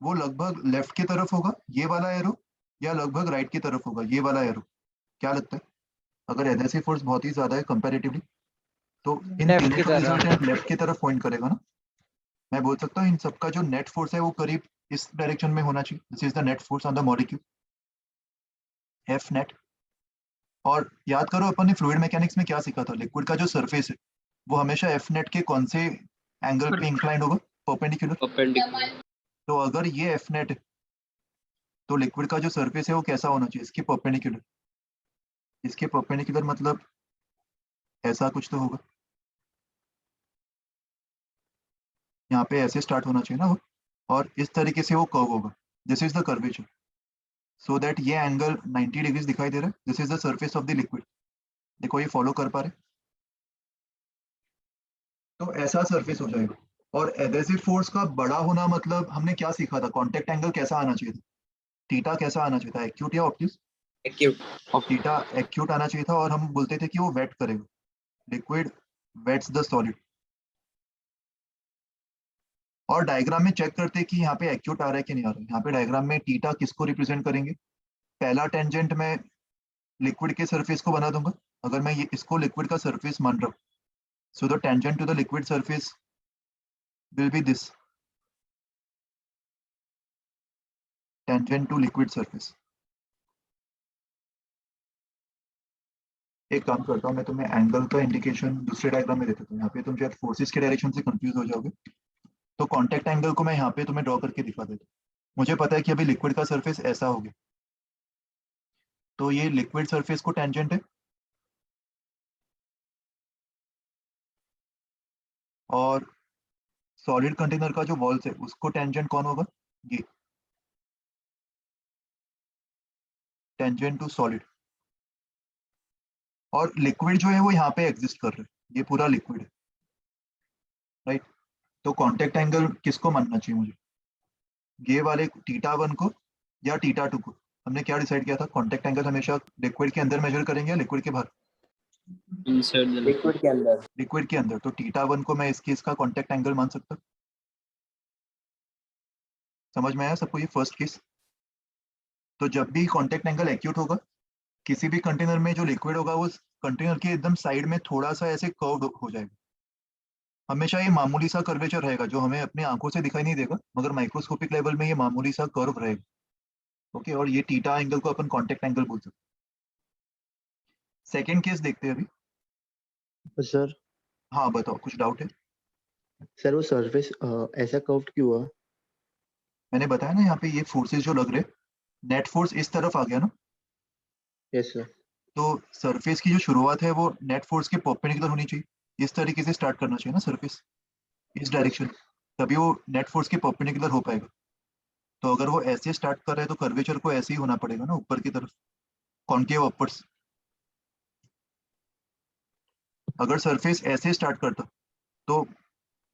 वो लगभग लेफ्ट की तरफ होगा, ये वाला एरो, या लगभग राइट की तरफ होगा, ये वाला एरो। क्या लगता है? अगर एडहेसिव फोर्स बहुत ही ज्यादा है कंपैरेटिवली, तो इन लेफ्ट तीनों की का तरफ। रिजल्टेंट लेफ्ट की तरफ पॉइंट करेगा ना। मैं बोल सकता हूँ इन सबका जो नेट फोर्स है वो करीब इस डायरेक्शन में होना चाहिए। This is the net force on the molecule, F net. और याद करो, अपन ने फ्लूइड मैकेनिक्स में क्या सीखा था? लिक्विड का जो सरफेस है वो हमेशा एफ नेट के कौन से एंगल पे इंक्लाइंड होगा? परपेंडिकुलर। परपेंडिकुलर। तो अगर ये एफ नेट है तो लिक्विड का जो सरफेस है वो कैसा होना चाहिए? इसके परपेंडिकुलर। इसके परपेंडिकुलर मतलब ऐसा कुछ तो होगा, यहाँ पे ऐसे स्टार्ट होना चाहिए ना वो, और इस तरीके से वो कर्व होगा। This is the curvature, so that ये एंगल 90 डिग्रीज दिखाई दे रहा है। This is the surface of the liquid. देखो ये फॉलो कर पा रहे? तो ऐसा सरफेस हो जाएगा। और एडहेसिव फोर्स का बड़ा होना मतलब हमने क्या सीखा था, कांटेक्ट एंगल कैसा आना चाहिए था, थीटा कैसा आना चाहिए था, एक्यूट या ऑब्ट्यूस? एक्यूट। थीटा एक्यूट आना चाहिए था, और हम बोलते थे कि वो वेट करेगा, लिक्विड वेट्स द सॉलिड। और डायग्राम में चेक करते कि यहाँ पे एक्यूट आ रहा है कि नहीं आ रहा है। यहाँ पे डायग्राम में थीटा किसको रिप्रेजेंट करेंगे, पहला टेंजेंट मैं लिक्विड के सरफेस को बना दूंगा। अगर मैं ये इसको लिक्विड का सरफेस मान रहा हूँ, so the tangent to the liquid surface will be this, tangent to liquid surface. एक काम करता हूँ, मैं तुम्हें एंगल का इंडिकेशन दूसरे डायग्राम में दे देता हूँ। यहाँ पे तुम शायद फोर्सेस के डायरेक्शन से कंफ्यूज हो जाओगे, तो कांटेक्ट एंगल को मैं यहाँ पे तुम्हें ड्रॉ करके दिखा देता हूँ। मुझे पता है कि अभी लिक्विड का सरफेस ऐसा हो गया, तो ये लिक्विड सरफेस को टेंजेंट है, और सॉलिड कंटेनर का जो वॉल्स है उसको टेंजेंट कौन होगा, ये टेंजेंट टू सॉलिड। और लिक्विड जो है वो यहाँ पे एग्जिस्ट कर रहा है, ये पूरा लिक्विड है, राइट। तो कांटेक्ट एंगल किसको मानना चाहिए मुझे, ये वाले θ1 को या θ2 को? हमने क्या डिसाइड किया था, कांटेक्ट एंगल हमेशा लिक्विड के अंदर मेजर करेंगे या लिक्विड के बाहर? inside the liquid. लिक्विड के अंदर। लिक्विड के अंदर। तो θ1 को मैं इस केस का कांटेक्ट एंगल मान सकता हूँ। समझ में आया सबको ये फर्स्ट केस? तो जब भी कांटेक्ट एंगल एक्यूट होगा, किसी भी कंटेनर में जो लिक्विड होगा वो कंटेनर के एकदम साइड में थोड़ा सा ऐसे कर्व्ड हो जाएगा। हमेशा ये मामूली सा कर्वेचर रहेगा जो हमें अपनी आंखों से दिखाई नहीं देगा, मगर माइक्रोस्कोपिक लेवल में ये मामूली सा कर्व रहेगा। ओके, और ये थीटा एंगल को अपन कांटेक्ट एंगल बोल सकते हैं। सेकंड केस देखते हैं अभी। सर हाँ बताओ, कुछ डाउट है? सर वो सरफेस ऐसा कर्व्ड क्यों हुआ? मैंने बताया ना, यहाँ पे ये फोर्सेस जो लग रहे, नेट फोर्स इस तरफ आ गया ना, यस सर। तो सरफेस की जो शुरुआत है वो नेट फोर्स के परपेंडिकुलर होनी चाहिए। इस तरीके से स्टार्ट करना चाहिए ना सरफेस, इस डायरेक्शन, तभी वो नेट फोर्स के परपेंडिकुलर हो पाएगा। तो अगर वो ऐसे स्टार्ट कर रहा है तो कर्वेचर को ऐसे ही होना पड़ेगा ना, ऊपर की तरफ, कॉन्केव अपवर्ड्स। अगर सरफेस ऐसे स्टार्ट करता, तो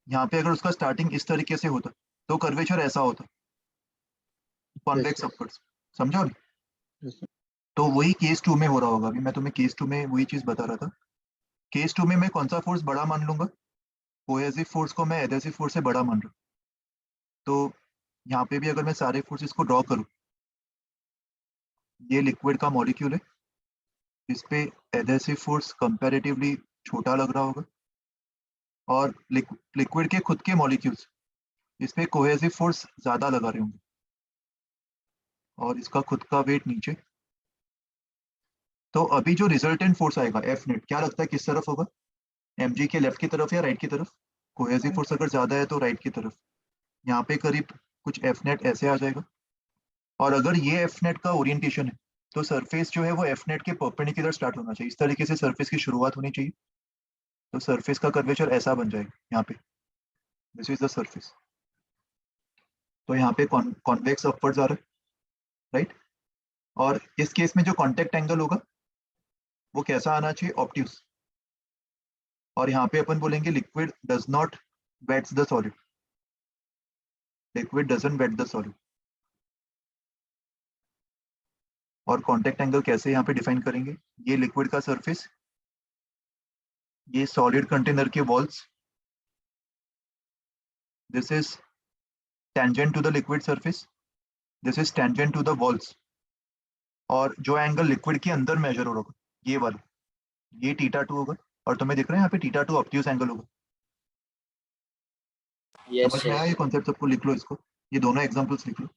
यहाँ पे अगर उसका स्टार्टिंग इस तरीके से होता, तो कर्वेचर ऐसा होता, यस कॉन्वेक्स सर। अपवर्ड्स। समझा अभी? Yes sir. तो वही केस 2 में हो रहा होगा। अभी मैं तुम्हें केस 2 में वही चीज बता रहा था। केस 2 में मैं कौन सा फोर्स बड़ा मान लूंगा, कोहेसिव फोर्स को मैं एडहेसिव फोर्स से बड़ा मान रहा हूँ। तो यहाँ पे भी अगर मैं सारे फोर्सेस को ड्रॉ करूँ, ये लिक्विड का मॉलिक्यूल है, इस पे एडहेसिव फोर्स कंपैरेटिवली छोटा लग रहा होगा, और लिक्विड के खुद के मॉलिक्यूल्स, इस पे कोहेसिव फोर्स ज्यादा लगा रहे होंगे, और इसका खुद का वेट नीचे। तो अभी जो रिजल्टेंट फोर्स आएगा एफ नेट, क्या लगता है किस तरफ होगा, mg के लेफ्ट की तरफ या राइट की तरफ? कोहेसिव फोर्स अगर ज्यादा है तो राइट की तरफ। यहाँ पे करीब कुछ एफ नेट ऐसे आ जाएगा। और अगर ये एफ नेट का ओरिएंटेशन है, तो सरफेस जो है वो एफ नेट के परपेंडिकुलर स्टार्ट होना चाहिए, इस तरीके से सरफेस की शुरुआत होनी चाहिए। तो सरफेस का कर्वेचर ऐसा बन जाएगा यहाँ पे, दिस इज द सरफेस। तो यहाँ पे कॉन्वेक्स अपवर्ड्स आ रहा है, राइट। और इस केस में जो कांटेक्ट एंगल होगा वो कैसा आना चाहिए, ऑब्ट्यूस। और यहाँ पे अपन बोलेंगे liquid does not wets the solid, liquid doesn't wet the solid. और कांटेक्ट एंगल कैसे यहाँ पे डिफाइन करेंगे, ये लिक्विड का सरफेस, ये सॉलिड कंटेनर के walls, this is tangent to the liquid surface, this is tangent to the walls. और जो एंगल लिक्विड के अंदर मेजर हो रहा होगा, ये वाला, ये θ2 होगा। और तुम्हें दिख रहा है यहाँ पे θ2 ऑब्ट्यूस एंगल होगा। यस समझ में आया ये कॉन्सेप्ट सबको? लिख लो इसको, ये दोनों एग्जांपल्स लिख लो।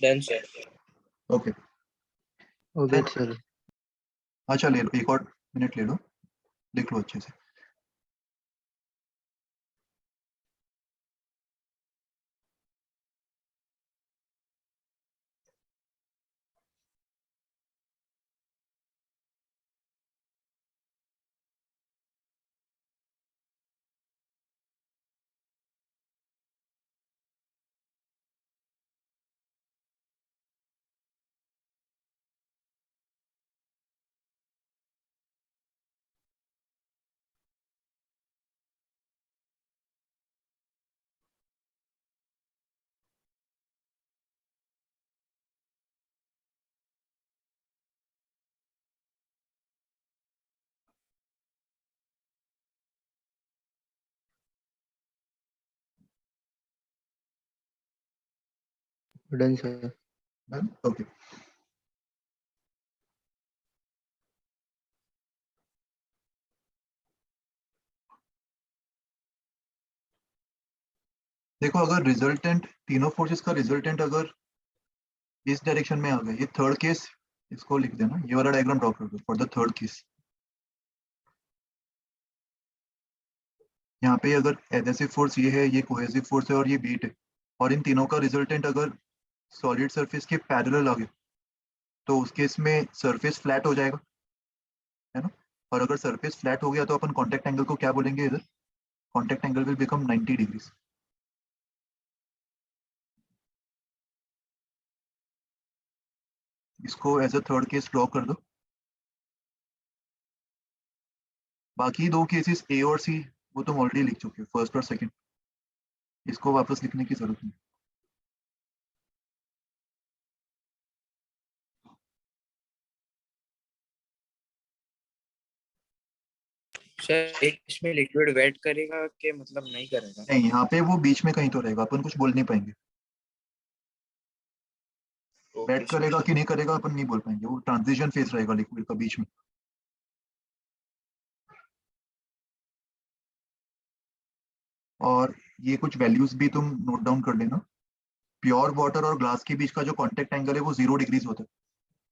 Done sir. Okay okay sir. अच्छा ले लो, एक और मिनट ले लो, लिख लो अच्छे से। Done sir. Done okay. देखो अगर रिजल्टेंट, तीनों फोर्सेस का रिजल्टेंट अगर इस डायरेक्शन में आ गया, ये थर्ड केस, इसको लिख देना, ये वाला डायग्राम ड्रॉ कर दो फॉर द थर्ड केस। यहाँ पे अगर एडहेसिव फोर्स ये है, ये कोहेसिव फोर्स है और ये वेट है, और इन तीनों का रिजल्टेंट अगर सॉलिड सरफेस के पैरेलल आ गया, तो उस केस में सरफेस फ्लैट हो जाएगा, है ना। और अगर सरफेस फ्लैट हो गया तो अपन कॉन्टेक्ट एंगल को क्या बोलेंगे इधर, contact angle will become 90 degrees. इसको as a third case draw कर दो। बाकी दो केसेस ए और सी वो तुम ऑलरेडी लिख चुके हो, फर्स्ट और सेकंड, इसको वापस लिखने की जरूरत नहीं। सर इसमें लिक्विड वेट करेगा कि मतलब नहीं करेगा? नहीं, यहाँ पे वो बीच में कहीं तो रहेगा, अपन कुछ बोल नहीं पाएंगे। ओके वेट करेगा कि नहीं करेगा अपन नहीं बोल पाएंगे, वो ट्रांजिशन फेज रहेगा लिक्विड का बीच में। और ये कुछ वैल्यूज भी तुम नोट डाउन कर लेना। प्योर वाटर और ग्लास के बीच का जो कांटेक्ट एंगल है वो 0 डिग्रीज होता है,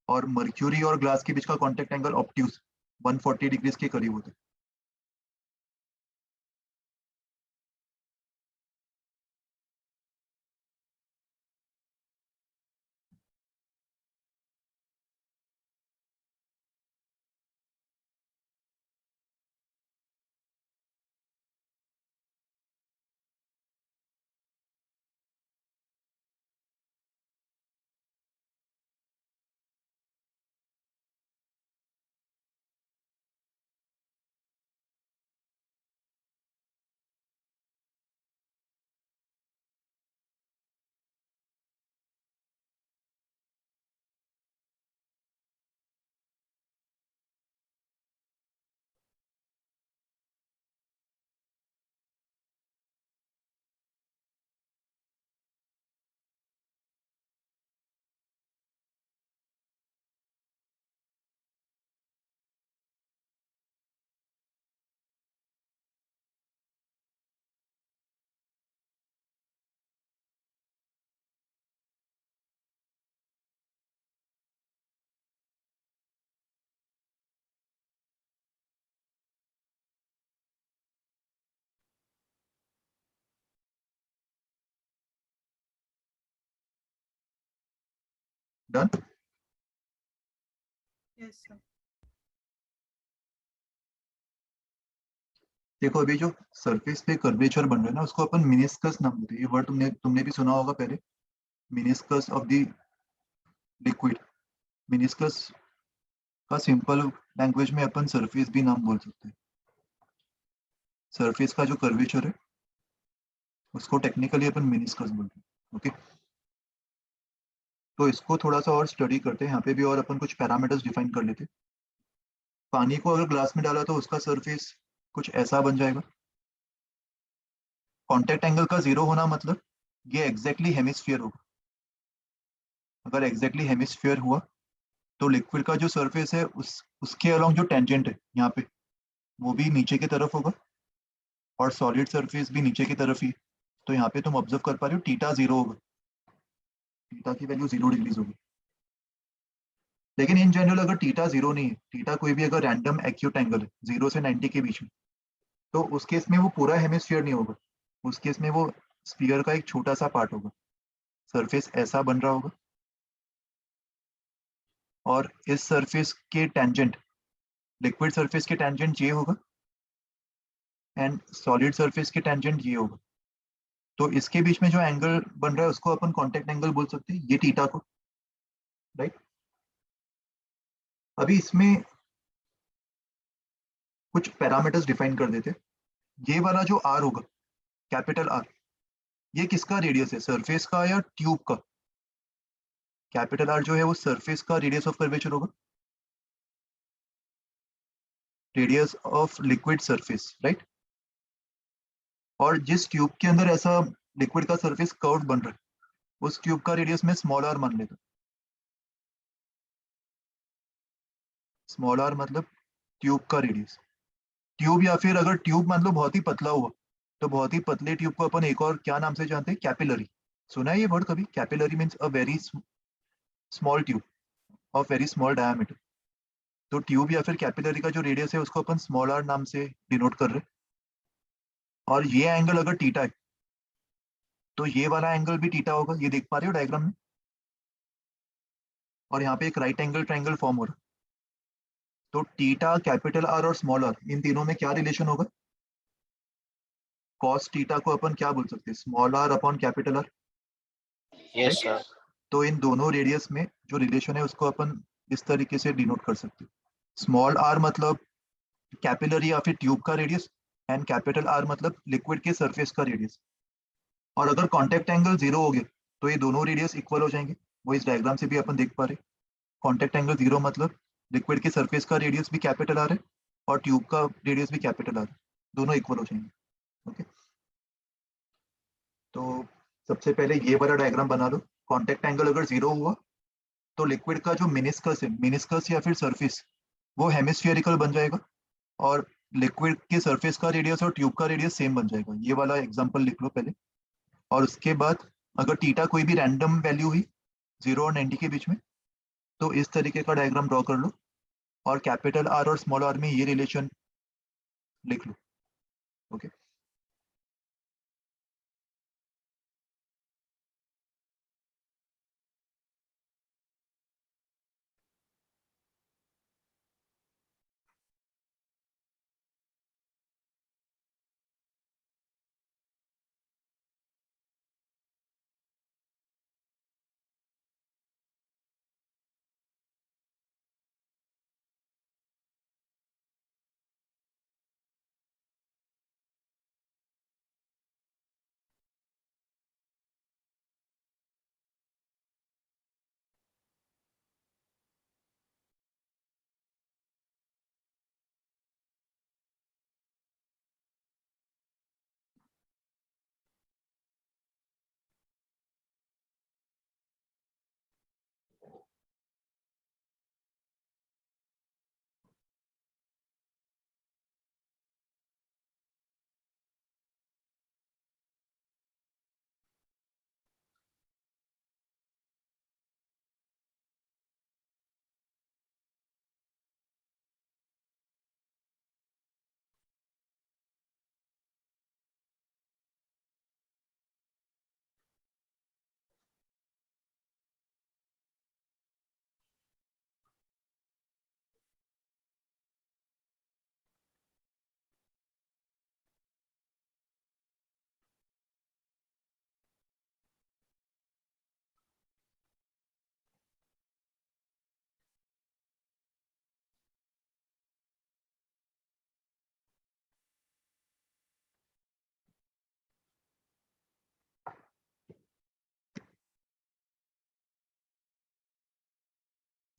और मर्क्यूरी और ग्लास के बीच का कांटेक्ट एंगल ऑब्ट्यूज 140 डिग्रीज के करीब होता है। डन। Yes, sir. देखो अभी जो सरफेस पे कर्वेचर बन रहा है ना, उसको अपन मिनिस्कस नाम देते हैं। ये वर्ड तुमने तुमने भी सुना होगा पहले, meniscus of the liquid. Meniscus का सिंपल लैंग्वेज में अपन सरफेस भी नाम बोल सकते हैं। सरफेस का जो कर्वेचर है उसको टेक्निकली अपन मिनिस्कस बोलते हैं। ओके, तो इसको थोड़ा सा और स्टडी करते हैं यहाँ पे भी, और अपन कुछ पैरामीटर्स डिफाइन कर लेते हैं। पानी को अगर ग्लास में डाला तो उसका सरफेस कुछ ऐसा बन जाएगा। कांटेक्ट एंगल का 0 होना मतलब ये एग्जैक्टली हेमिस्फीयर होगा। अगर एग्जैक्टली हेमिस्फीयर हुआ तो लिक्विड का जो सरफेस है उसके अलोंग जो टेंजेंट है यहाँ पे, वो भी नीचे की तरफ होगा, और सॉलिड सरफेस भी नीचे की तरफ ही। तो यहाँ पे तुम ऑब्जर्व कर पा रहे हो थीटा 0 होगा। थीटा की वैल्यू 0 डिग्रीज होगी। लेकिन इन जनरल अगर थीटा 0 नहीं है, थीटा कोई भी अगर रैंडम एक्यूट एंगल है 0 से 90 के बीच में, तो उस केस में वो पूरा हेमिस्फीयर नहीं होगा, उस केस में वो स्फीयर का एक छोटा सा पार्ट होगा, सरफेस ऐसा बन रहा होगा, और इस सरफेस के टेंजेंट, लिक्विड सरफेस के टेंजेंट ये होगा एंड सॉलिड सरफेस के टेंजेंट ये होगा। तो इसके बीच में जो एंगल बन रहा है उसको अपन कांटेक्ट एंगल बोल सकते हैं, ये थीटा को, राइट। अभी इसमें कुछ पैरामीटर्स डिफाइन कर देते हैं। ये वाला जो आर होगा, कैपिटल आर, ये किसका रेडियस है, सरफेस का या ट्यूब का? कैपिटल आर जो है वो सरफेस का रेडियस ऑफ कर्वेचर होगा, radius of liquid surface, right. और जिस ट्यूब के अंदर ऐसा लिक्विड का सरफेस कर्व बन रहा है, उस ट्यूब का रेडियस में स्मॉल आर मान लेता। स्मॉल आर मतलब ट्यूब का रेडियस। ट्यूब, या फिर अगर ट्यूब मान लो बहुत ही पतला हुआ, तो बहुत ही पतले ट्यूब को अपन एक और क्या नाम से जानते हैं, कैपिलरी। सुना है ये वर्ड कभी? Capillary means a very small tube of very small diameter. तो ट्यूब या फिर कैपिलरी का जो रेडियस है उसको अपन स्मॉल आर नाम से डिनोट कर रहे हैं। और ये एंगल अगर थीटा है, तो ये वाला एंगल भी थीटा होगा, ये देख पा रहे हो डायग्राम में। और यहाँ पे एक राइट एंगल ट्रायंगल फॉर्म हो रहा है। तो थीटा, कैपिटल आर और स्मॉल आर, इन तीनों में क्या रिलेशन होगा? कॉस थीटा को अपन क्या बोल सकते हैं, small R upon capital R. Yes sir. तो इन दोनों रेडियस में जो रिलेशन है उसको अपन इस तरीके से डिनोट कर सकते हैं। स्मॉल आर मतलब कैपिलरी या फिर ट्यूब का रेडियस, एंड कैपिटल आर मतलब लिक्विड के सरफेस का रेडियस। और अगर कांटेक्ट एंगल 0 हो गया तो ये दोनों रेडियस इक्वल हो जाएंगे, वो इस डायग्राम से भी अपन देख पा रहे हैं। कांटेक्ट एंगल 0 मतलब लिक्विड के सरफेस का रेडियस भी कैपिटल आर है और ट्यूब का रेडियस भी कैपिटल आर है, दोनों इक्वल हो जाएंगे। ओके, तो सबसे पहले ये वाला डायग्राम बना लो। कांटेक्ट एंगल अगर 0 हुआ तो लिक्विड का जो मिनिस्कस है, मिनिस्कस या फिर सरफेस, वो हेमिस्फेरिकल बन जाएगा, और लिक्विड के सरफेस का रेडियस और ट्यूब का रेडियस सेम बन जाएगा। ये वाला एग्जांपल लिख लो पहले। और उसके बाद अगर थीटा कोई भी रैंडम वैल्यू हुई 0 और 90 के बीच में, तो इस तरीके का डायग्राम ड्रॉ कर लो, और कैपिटल आर और स्मॉल आर में ये रिलेशन लिख लो। ओके,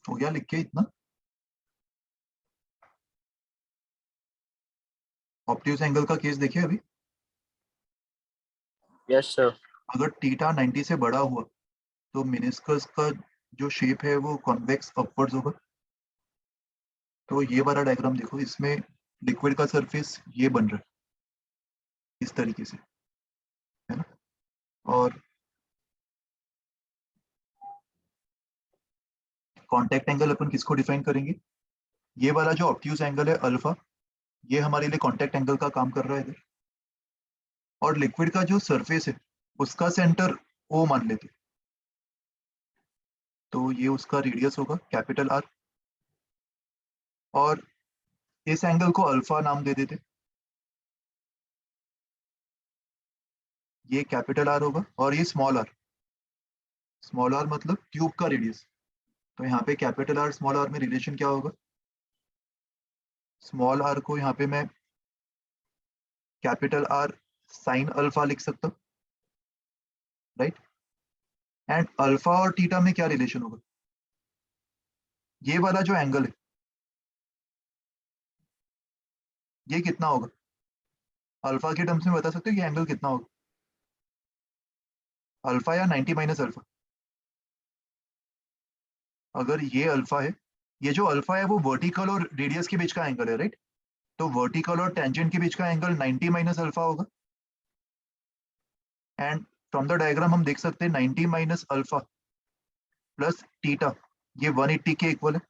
हो गया लिख के इतना? ऑब्ट्यूज एंगल का केस देखिए अभी। Yes sir. अगर थीटा 90 से बड़ा हुआ तो मिनिस्कस का जो शेप है वो कॉन्वेक्स अपवर्ड्स होगा। तो ये वाला डायग्राम देखो, इसमें लिक्विड का सरफेस ये बन रहा है इस तरीके से, है ना। और कॉन्टैक्ट एंगल अपन किसको डिफाइन करेंगे, ये वाला जो ऑब्ट्यूज एंगल है अल्फा, ये हमारे लिए कॉन्टैक्ट एंगल का काम कर रहा है इधर, और लिक्विड का जो सरफेस है उसका सेंटर ओ मान लेते, तो ये उसका रेडियस होगा कैपिटल आर, और इस एंगल को अल्फा नाम दे देते, ये कैपिटल आर होगा, और ये स्मॉल आर मतलब ट्यूब का रेडियस। तो यहाँ पे कैपिटल आर स्मॉल आर में रिलेशन क्या होगा, स्मॉल आर को यहाँ पे मैं कैपिटल आर साइन अल्फा लिख सकता हूँ, राइट। एंड अल्फा और थीटा में क्या रिलेशन होगा, ये वाला जो एंगल है ये कितना होगा, अल्फा के टर्म्स में बता सकते हो ये एंगल कितना होगा, अल्फा या 90 माइनस अल्फा। अगर ये अल्फा है, ये जो अल्फा है वो वर्टिकल और रेडियस के बीच का एंगल है, राइट। तो वर्टिकल और टेंजेंट के बीच का एंगल 90 माइनस अल्फा होगा, एंड फ्रॉम द डायग्राम हम देख सकते हैं 90 माइनस अल्फा प्लस थीटा ये 180 के इक्वल है,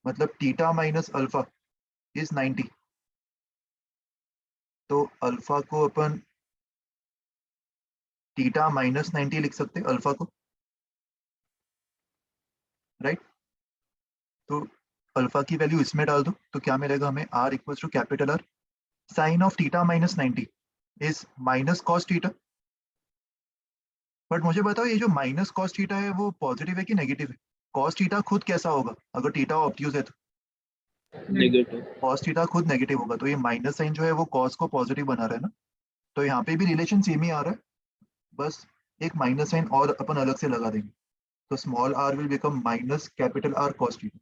मतलब थीटा माइनस अल्फा इज 90। तो अल्फा को अपन थीटा माइनस 90 लिख सकते हैं अल्फा को, राइट। तो अल्फा की वैल्यू इसमें डाल दो तो क्या मिलेगा हमें, R equals to capital R sine of theta minus 90 is minus cos theta. But मुझे बताओ ये जो माइनस कॉस थीटा है वो पॉजिटिव है कि नेगेटिव है, कॉस थीटा खुद कैसा होगा अगर थीटा ऑब्ट्यूज है तो, नेगेटिव। कॉस थीटा खुद नेगेटिव होगा, तो ये माइनस साइन जो है वो कॉस को पॉजिटिव बना रहा है ना, तो यहाँ पे भी रिलेशन सेम ही आ रहा है, बस एक माइनस साइन और अपन अलग से लगा देंगे, तो small R will become minus capital R cos theta.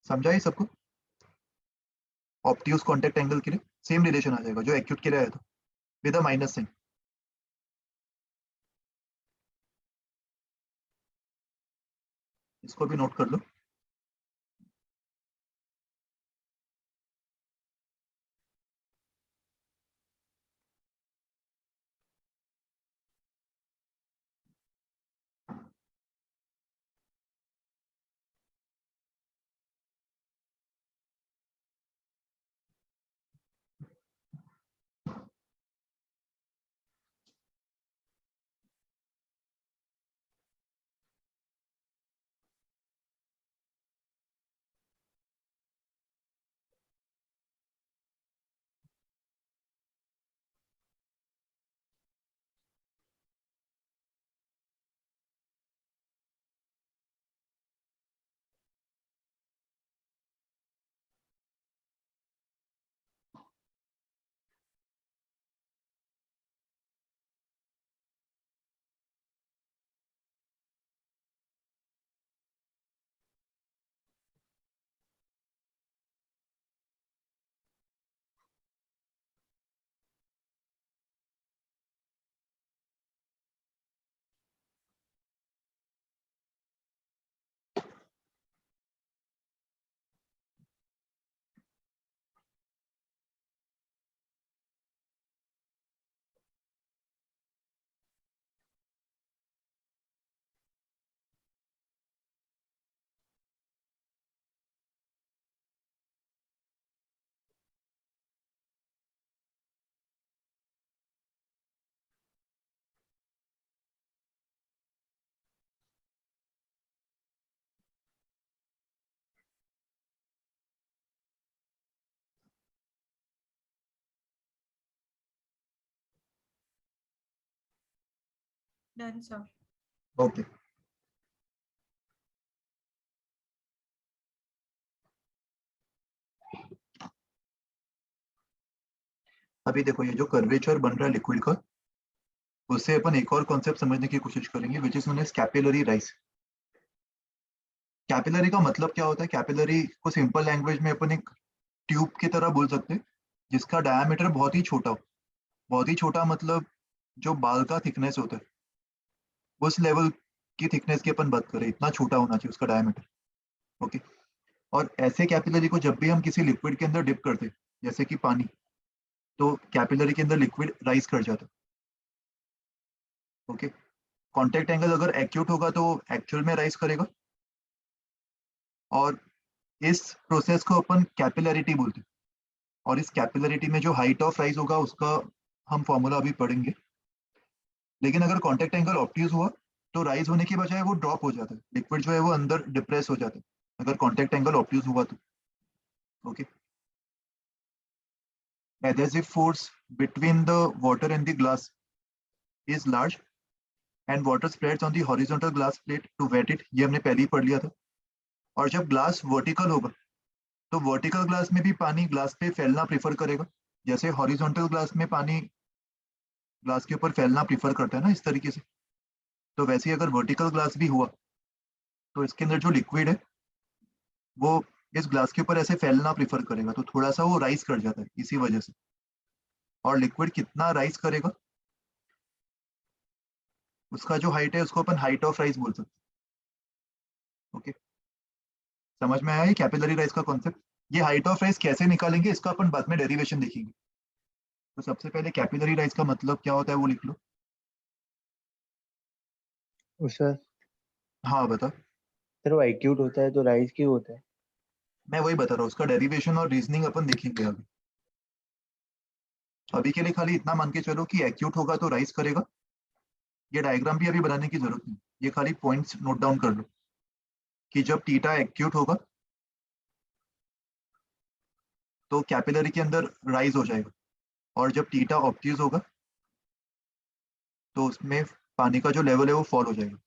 समझा ये सबको, ऑब्ट्यूज कॉन्टैक्ट एंगल के लिए सेम रिलेशन आ जाएगा जो एक्यूट के लिए आया था विद अ माइनस साइन। इसको भी नोट कर लो। Done, sir. ओके अभी देखो ये जो कर्वेचर बन रहा है लिक्विड का, उससे अपन एक और कॉन्सेप्ट समझने की कोशिश करेंगे which is known as capillary rise. Capillary का मतलब क्या होता है, कैपिलरी को सिंपल लैंग्वेज में अपन एक ट्यूब की तरह बोल सकते हैं जिसका डायमीटर बहुत ही छोटा हो, बहुत ही छोटा मतलब जो बाल का थिकनेस होता है उस लेवल की थिकनेस की अपन बात करें, इतना छोटा होना चाहिए उसका डायमीटर। ओके, और ऐसे कैपिलरी को जब भी हम किसी लिक्विड के अंदर डिप करते हैं जैसे कि पानी, तो कैपिलरी के अंदर लिक्विड राइज कर जाता है। ओके, कांटेक्ट एंगल अगर एक्यूट होगा तो एक्चुअल में राइज करेगा, और इस प्रोसेस को अपन कैपिलरिटी बोलते हैं, और इस कैपिलरिटी में जो हाइट ऑफ राइज होगा उसका हम फॉर्मूला अभी पढ़ेंगे। लेकिन अगर कांटेक्ट एंगल ऑब्ट्यूज हुआ तो राइज होने की बजाय वो ड्रॉप हो जाता है, लिक्विड जो है वो अंदर डिप्रेस हो जाता है अगर कांटेक्ट एंगल ऑब्ट्यूज हुआ तो। Okay, adhesive force between the water and the glass is large and water spreads on the horizontal glass plate to wet it, ये हमने पहले ही पढ़ लिया था। और जब ग्लास वर्टिकल होगा तो वर्टिकल ग्लास में भी पानी ग्लास पे फैलना प्रीफर करेगा, जैसे हॉरिजॉन्टल ग्लास में पानी ग्लास के ऊपर फैलना प्रीफर करता है ना, इस तरीके से। तो वैसे ही अगर वर्टिकल ग्लास भी हुआ तो इसके अंदर जो लिक्विड है वो इस ग्लास के ऊपर ऐसे फैलना प्रीफर करेगा, तो थोड़ा सा वो राइज कर जाता है इसी वजह से। और लिक्विड कितना राइज करेगा उसका जो हाइट है उसको अपन हाइट ऑफ राइज बोल सकते हैं। ओके, समझ में आया ये कैपिलरी राइज का कॉन्सेप्ट? ये हाइट ऑफ राइज कैसे निकालेंगे इसका अपन बाद में डेरिवेशन देखेंगे। तो सबसे पहले कैपिलरी राइज का मतलब क्या होता है वो लिख लो। सर हाँ बता। सर वो एक्यूट होता है तो राइज क्यों होता है? मैं वही बता रहा हूँ, उसका डेरिवेशन और रीजनिंग अपन देखेंगे अभी। अभी के लिए खाली इतना मान के चलो कि एक्यूट होगा तो राइज करेगा। ये डायग्राम भी अभी बनाने की जरूरत नहीं, ये खाली पॉइंट्स नोट डाउन कर लो कि जब थीटा एक्यूट होगा तो कैपिलरी के अंदर राइज हो जाएगा, और जब थीटा ऑब्ट्यूज होगा तो उसमें पानी का जो लेवल है वो फॉल हो जाएगा।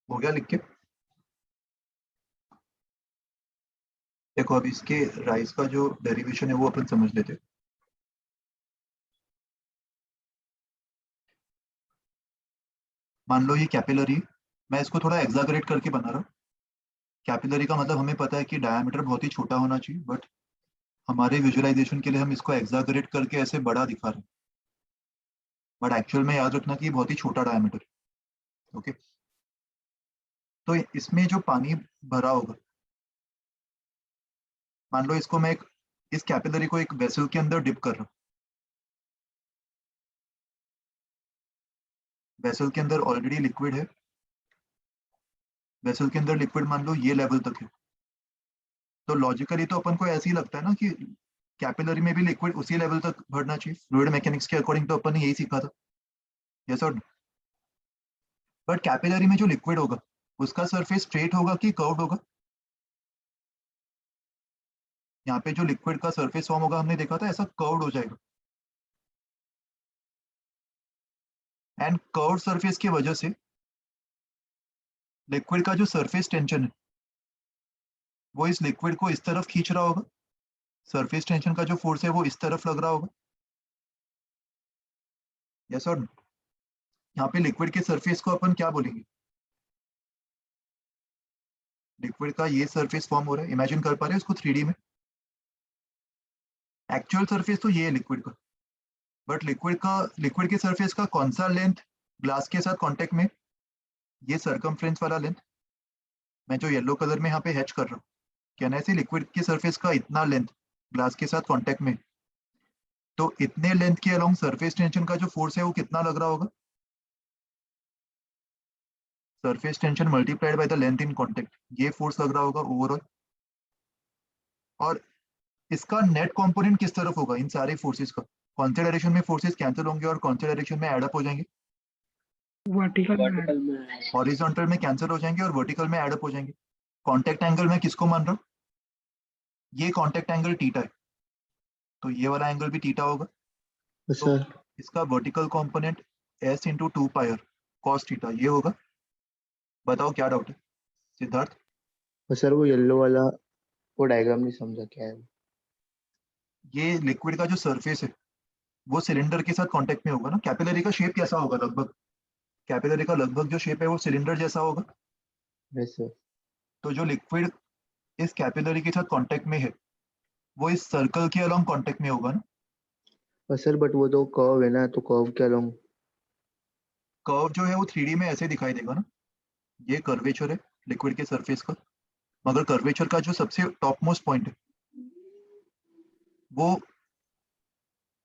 हो गया लिख के? देखो अब इसके राइज का जो डेरिवेशन है वो अपन समझ लेते हैं। मान लो ये कैपिलरी, मैं इसको थोड़ा एग्जागरेट करके बना रहा हूँ। कैपिलरी का मतलब हमें पता है कि डायमीटर बहुत ही छोटा होना चाहिए, बट हमारे विजुअलाइजेशन के लिए हम इसको एग्जागरेट करके ऐसे बड़ा दिखा रहे हैं, बट एक्चुअल में याद रखना कि ये बहुत ही छोटा डायमीटर। ओके, तो इसमें जो पानी भरा होगा, मान लो इसको मैं इस कैपिलरी को एक वेसल के अंदर डिप कर रहा हूँ। वेसल के अंदर ऑलरेडी लिक्विड है, वेसल के अंदर लिक्विड मान लो ये लेवल तक है, तो लॉजिकली तो अपन को ऐसे ही लगता है ना कि कैपिलरी में भी लिक्विड उसी लेवल तक भरना चाहिए। फ्लूइड मैकेनिक्स के अकॉर्डिंग तो अपन ने यही सीखा था, यस और? बट कैपिलरी में जो लिक्विड होगा उसका सरफेस स्ट्रेट होगा कि कर्व्ड होगा? यहाँ पे जो लिक्विड का सरफेस फॉर्म होगा हमने देखा था ऐसा कर्व्ड हो जाएगा, एंड कर्व्ड सरफेस की वजह से लिक्विड का जो सरफेस टेंशन है वो इस लिक्विड को इस तरफ खींच रहा होगा, सरफेस टेंशन का जो फोर्स है वो इस तरफ लग रहा होगा। यस और नो? यहाँ पे लिक्विड के सरफेस को अपन क्या बोलेंगे? लिक्विड का ये सरफेस फॉर्म हो रहा है, इमेजिन कर पा रहे हैं उसको 3D में? एक्चुअल सरफेस तो ये है लिक्विड का, बट लिक्विड के सरफेस का कौन सा लेंथ ग्लास के साथ कांटेक्ट में? ये सरकमफ्रेंस वाला लेंथ, मैं जो येलो कलर में यहाँ पे हैच कर रहा हूँ, कहना है लिक्विड के सरफेस का इतना लेंथ ग्लास के साथ कांटेक्ट में, तो इतने लेंथ के अलोंग सरफेस टेंशन का जो फोर्स है वो कितना लग रहा होगा? Surface tension multiplied by the length in contact, ये फोर्स लग रहा होगा ओवरऑल। और इसका नेट कंपोनेंट किस तरफ होगा इन सारे फोर्सेस का? कौन से डायरेक्शन में फोर्सेस कैंसिल होंगे और कौन से डायरेक्शन में एड अप हो जाएंगे? वर्टिकल में वर्टिकल में हॉरिजॉन्टल में कैंसिल हो जाएंगे और वर्टिकल में एड अप हो जाएंगे। कांटेक्ट एंगल में किसको मान रहा हूँ? ये कांटेक्ट एंगल थीटा है, तो ये वाला एंगल भी थीटा होगा। तो सर इसका vertical component s into 2 pi cos theta ये होगा। बताओ क्या डाउट है सिद्धार्थ? सर वो येलो वाला वो डायग्राम नहीं समझा क्या है वो? ये लिक्विड का जो सरफेस है वो सिलेंडर के साथ कांटेक्ट में होगा ना। कैपिलरी का शेप कैसा होगा लगभग? कैपिलरी का लगभग जो शेप है वो सिलेंडर जैसा होगा। Yes sir. तो जो लिक्विड इस कैपिलरी के साथ कांटेक्ट में है वो इस सर्कल के अलोंग कांटेक्ट में होगा ना। सर बट वो तो कर्व है ना, तो कर्व के अलोंग। कर्व जो है वो 3D में ऐसे दिखाई देगा ना, ये कर्वेचर है लिक्विड के सरफेस का, मगर कर्वेचर का जो सबसे टॉप मोस्ट पॉइंट है वो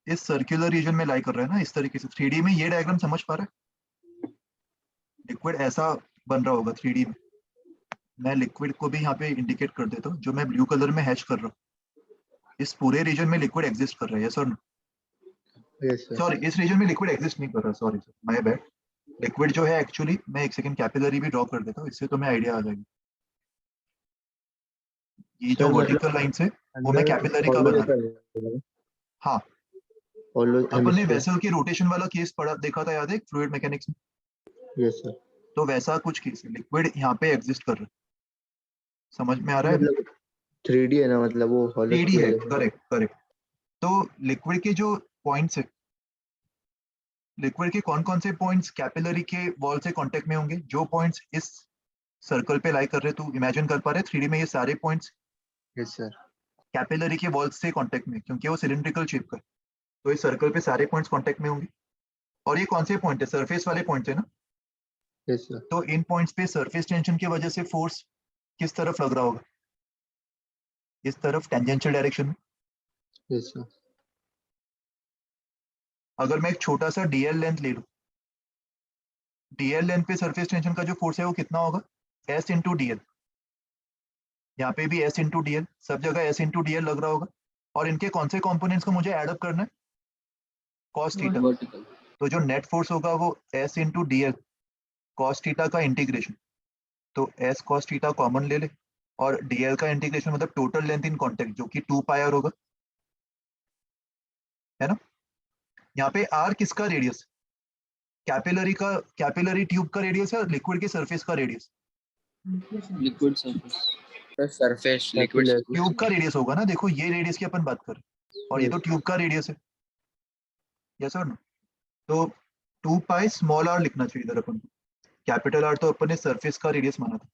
इस सर्कुलर रीजन में लाई कर रहा है ना, इस तरीके से। 3D में ये डायग्राम समझ पा रहा है? लिक्विड ऐसा बन रहा होगा 3D में। मैं लिक्विड को भी यहाँ पे इंडिकेट कर देता हूँ, जो मैं ब्लू कलर में हैच कर रहा हूँ। इस पूरे रीजन में लिक्विड एग्जिस्ट कर रहा है, यस और नो? Yes sir. सॉरी, इस रीजन में लिक्विड एग्जिस्ट नहीं कर रहा, sorry sir, my bad. Liquid जो है एक्चुअली, मैं एक सेकंड कैपिलरी भी ड्रॉ कर देता हूँ, इससे तो मैं आइडिया आ जाएगी। ये जो सर मतलब वर्टिकल लाइंस है वो मैं अंदर कैपिलरी का hollow बना जैसा रहा हूँ। रहेगा। हाँ, hollow अपन ने hemisphere। वेसल के रोटेशन वाला केस पढ़ा देखा था, याद है, फ्लूइड मैकेनिक्स में? Yes sir. तो वैसा कुछ केस है, लिक्विड यहाँ पे एग्जिस्ट कर रहा है। समझ में आ रहा है? मतलब 3D है ना, मतलब वो hollow 3D की है, वजह से। Correct correct. तो लिक्विड के जो पॉइंट्स है, लिक्विड के कौन कौन से पॉइंट्स कैपिलरी के वॉल से कांटेक्ट में होंगे? जो पॉइंट्स इस सर्कल पे लाई कर रहे, तू इमेजिन कर पा रहे 3D में ये सारे पॉइंट्स यस सर। कैपिलरी के वॉल से कांटेक्ट में, क्योंकि वो सिलिंड्रिकल शेप का है, तो इस सर्कल पे सारे पॉइंट्स कांटेक्ट में होंगे। और ये कौन से पॉइंट है? सरफेस वाले पॉइंट्स है ना। Yes sir. तो इन पॉइंट्स पे सरफेस टेंशन की वजह से फोर्स किस तरफ लग रहा होगा? इस तरफ, टेंजेंशियल डायरेक्शन में। Yes sir. अगर मैं एक छोटा सा डीएल लेंथ ले लूं, डीएल लेंथ पे सरफेस टेंशन का जो फोर्स है वो कितना होगा? S into DL. यहाँ पे भी एस इंटू डीएल, सब जगह एस इंटू डीएल लग रहा होगा। और इनके कौन से कंपोनेंट्स को मुझे एड अप करना है? Cos theta. वर्टिकल तो जो नेट फोर्स होगा वो S into DL cos theta का इंटीग्रेशन। तो एस कॉस थीटा कॉमन ले ले, और डीएल का इंटीग्रेशन मतलब टोटल लेंथ इन कॉन्टेक्ट, जो कि 2 पाई आर होगा, है ना। यहाँ पे आर किसका रेडियस? कैपिलरी ट्यूब का रेडियस है और लिक्विड के सरफेस का radius? Liquid surface surface liquid Capillary। Tube का रेडियस होगा ना, देखो ये रेडियस की अपन बात कर रहे हैं, और ये तो यस। ट्यूब का रेडियस है, यस और नो? तो 2 पाई स्मॉल आर लिखना चाहिए इधर अपन को। कैपिटल आर तो अपन ने सरफेस का रेडियस माना था,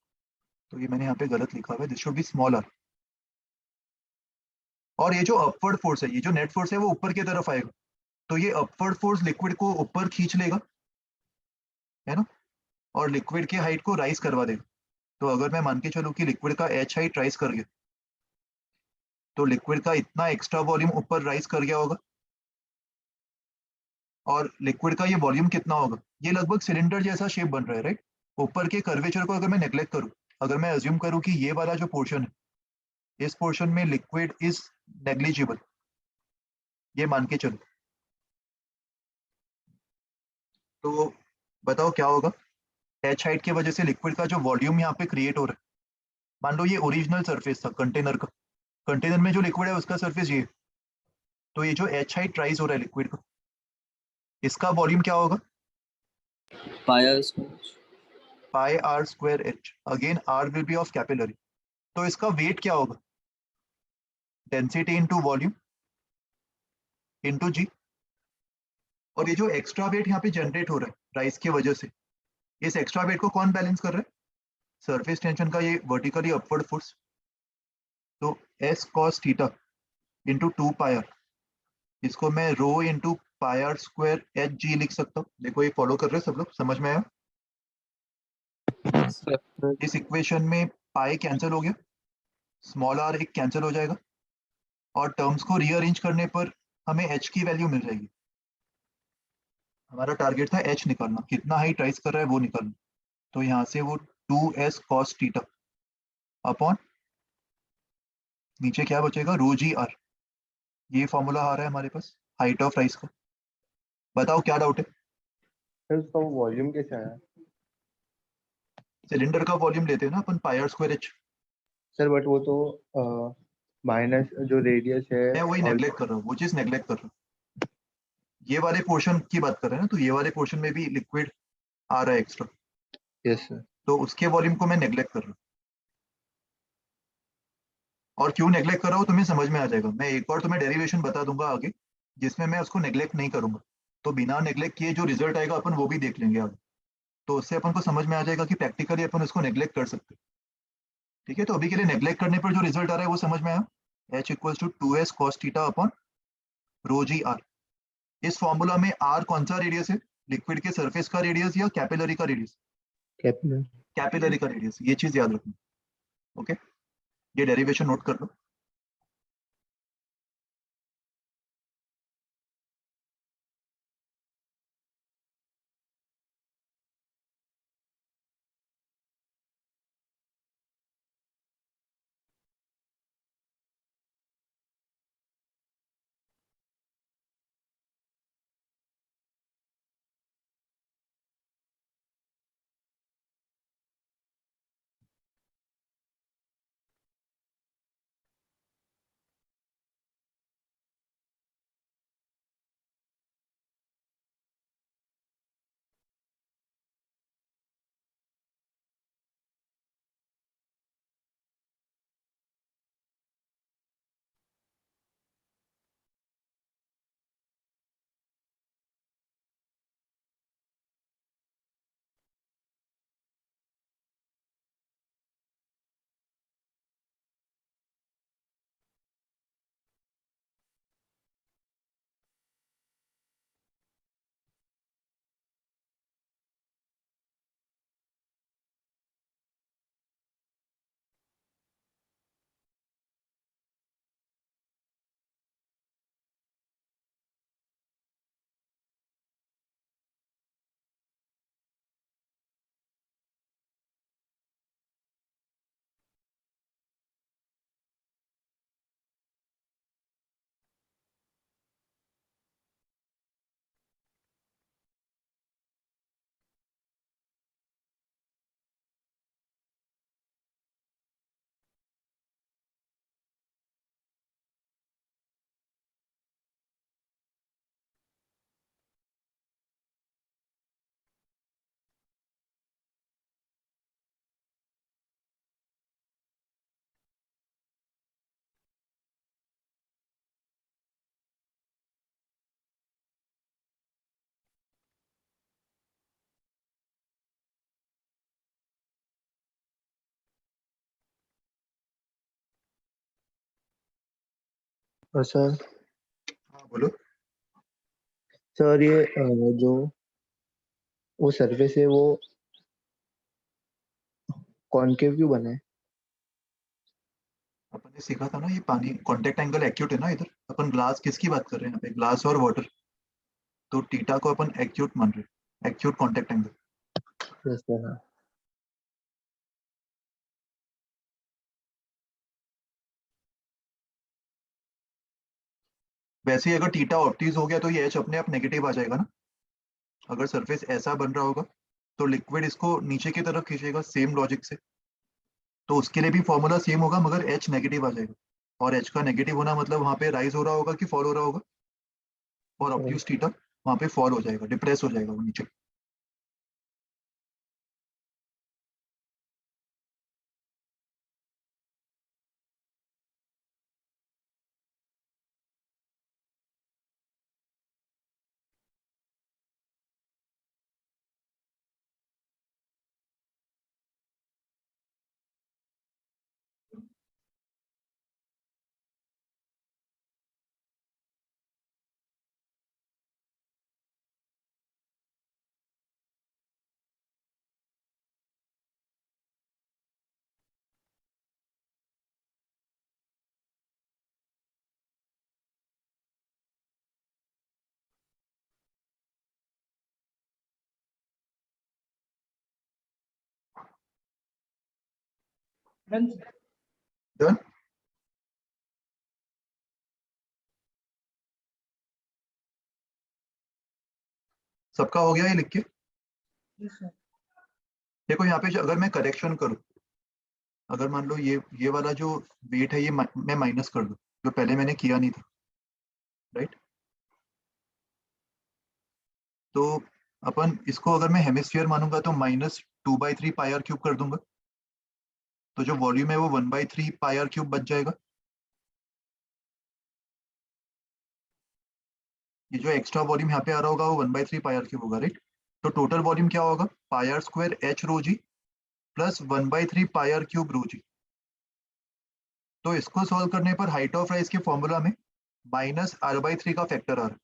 तो ये मैंने यहाँ पे गलत लिखा हुआ है, this should be small R. और ये जो अपवर्ड फोर्स है, ये जो नेट फोर्स है वो ऊपर की तरफ आएगा, तो ये अपवर्ड फोर्स लिक्विड को ऊपर खींच लेगा, है ना, और लिक्विड की हाइट को राइज करवा देगा। तो अगर मैं मान के चलूं कि लिक्विड का एच हाइट राइज कर गया, तो लिक्विड का इतना एक्स्ट्रा वॉल्यूम ऊपर राइज कर गया होगा। और लिक्विड का ये वॉल्यूम कितना होगा? ये लगभग सिलेंडर जैसा शेप बन रहा है, राइट। ऊपर के कर्वेचर को अगर मैं नेग्लेक्ट करूं, अगर मैं अज्यूम करूं कि ये वाला जो पोर्शन है, इस पोर्शन में लिक्विड इज नेग्लिजिबल, ये मान के चलो, तो बताओ क्या होगा? एच हाइट की वजह से लिक्विड का जो वॉल्यूम यहाँ पे क्रिएट हो रहा है, मान लो ये ओरिजिनल सरफेस था कंटेनर का, कंटेनर में जो लिक्विड है उसका सरफेस ये, तो ये जो एच हाइट राइज हो रहा है लिक्विड का, इसका वॉल्यूम क्या होगा? pi r square. Pi R square H, again R will be of capillary, तो इसका वेट क्या होगा? Density into volume into G. और ये जो एक्स्ट्रा वेट यहाँ पे जनरेट हो रहा है राइस की वजह से, इस एक्स्ट्रा वेट को कौन बैलेंस कर रहा है? सरफेस टेंशन का ये वर्टिकली अपवर्ड फोर्स, तो S cos theta into 2 pi R, इसको मैं rho into pi R square H G लिख सकता हूँ। देखो ये फॉलो कर रहे हैं सब लोग, समझ में आया? इस इक्वेशन में पाई कैंसिल हो गया, स्मॉल आर एक कैंसिल हो जाएगा, और टर्म्स को रीअरेंज करने पर हमें एच की वैल्यू मिल जाएगी। हमारा टारगेट था एच निकालना, कितना हाइट राइज कर रहा है वो निकालना, तो यहाँ से वो 2s cos थीटा अपॉन नीचे क्या बचेगा, रो जी आर, ये फॉर्मूला आ रहा है हमारे पास हाइट ऑफ राइस का। बताओ क्या डाउट है? सर उसका वो वॉल्यूम कैसे आया? सिलेंडर का वॉल्यूम लेते हैं ना अपन, pi R square H. Sir but वो तो माइनस जो रेडियस है मैं वही और नेग्लेक्ट कर रहा हूँ, वो चीज नेग्लेक्ट कर रहा हूँ। ये वाले पोर्शन की बात कर रहे हैं ना, तो ये वाले पोर्शन में भी लिक्विड आ रहा है एक्स्ट्रा, यस सर। तो उसके वॉल्यूम को मैं नेग्लेक्ट कर रहा हूँ। और क्यों नेग्लेक्ट कर रहा हूँ तुम्हें समझ में आ जाएगा, मैं एक और तुम्हें डेरिवेशन बता दूंगा आगे जिसमें मैं उसको नेग्लेक्ट नहीं करूंगा, तो बिना नेग्लेक्ट किए जो रिजल्ट आएगा अपन वो भी देख लेंगे आगे, तो उससे अपन को समझ में आ जाएगा कि प्रैक्टिकली अपन उसको नेग्लेक्ट कर सकते हैं। ठीक है, तो अभी के लिए नेग्लेक्ट करने पर जो रिजल्ट आ रहा है वो समझ में आया, H equal to 2s cos theta upon rho G R. इस फॉर्मूला में आर कौन सा रेडियस है, लिक्विड के सरफेस का रेडियस या कैपिलरी का रेडियस? कैपिलर। कैपिलरी का रेडियस, ये चीज याद रखना। ओके, ये डेरिवेशन नोट कर लो। और सर हाँ बोलो। सर ये जो वो सरफेस है वो कॉनकेव क्यों बना है? अपन ने सीखा था ना, ये पानी कांटेक्ट एंगल एक्यूट है ना, इधर अपन ग्लास किसकी बात कर रहे हैं यहाँ पे, ग्लास और वाटर, तो टीटा को अपन एक्यूट मान रहे हैं, acute contact angle. Yes sir हाँ। वैसे ही अगर टीटा ऑप्टीज हो गया तो ये एच अपने आप नेगेटिव आ जाएगा ना, अगर सरफेस ऐसा बन रहा होगा तो लिक्विड इसको नीचे की तरफ खींचेगा सेम लॉजिक से, तो उसके लिए भी फॉर्मूला सेम होगा मगर H नेगेटिव आ जाएगा, और H का नेगेटिव होना मतलब वहां पे राइज हो रहा होगा कि फॉल हो रहा होगा, और ऑब्ट्यूज थीटा वहां पे फॉल हो जाएगा, डिप्रेस हो जाएगा वो नीचे। डन। सबका हो गया ये लिख के? देखो यहाँ पे अगर मैं करेक्शन करूँ, अगर मान लो ये वाला जो वेट है ये मैं माइनस कर दूं, जो पहले मैंने किया नहीं था, राइट? तो अपन इसको अगर मैं हेमिस्फीयर मानूंगा तो -2/3 पाई आर क्यूब कर दूंगा, तो जो वॉल्यूम है वो 1/3 पाई आर क्यूब बच जाएगा। ये जो एक्स्ट्रा वॉल्यूम यहाँ पे आ रहा होगा वो 1/3 पाई आर क्यूब होगा, राइट? तो टोटल वॉल्यूम क्या होगा? Pi R square H rho G plus 1/3 pi R cube rho G. तो इसको सॉल्व करने पर हाइट ऑफ राइज के फॉर्मूला में -r/3 का फैक्टर आ रहा है।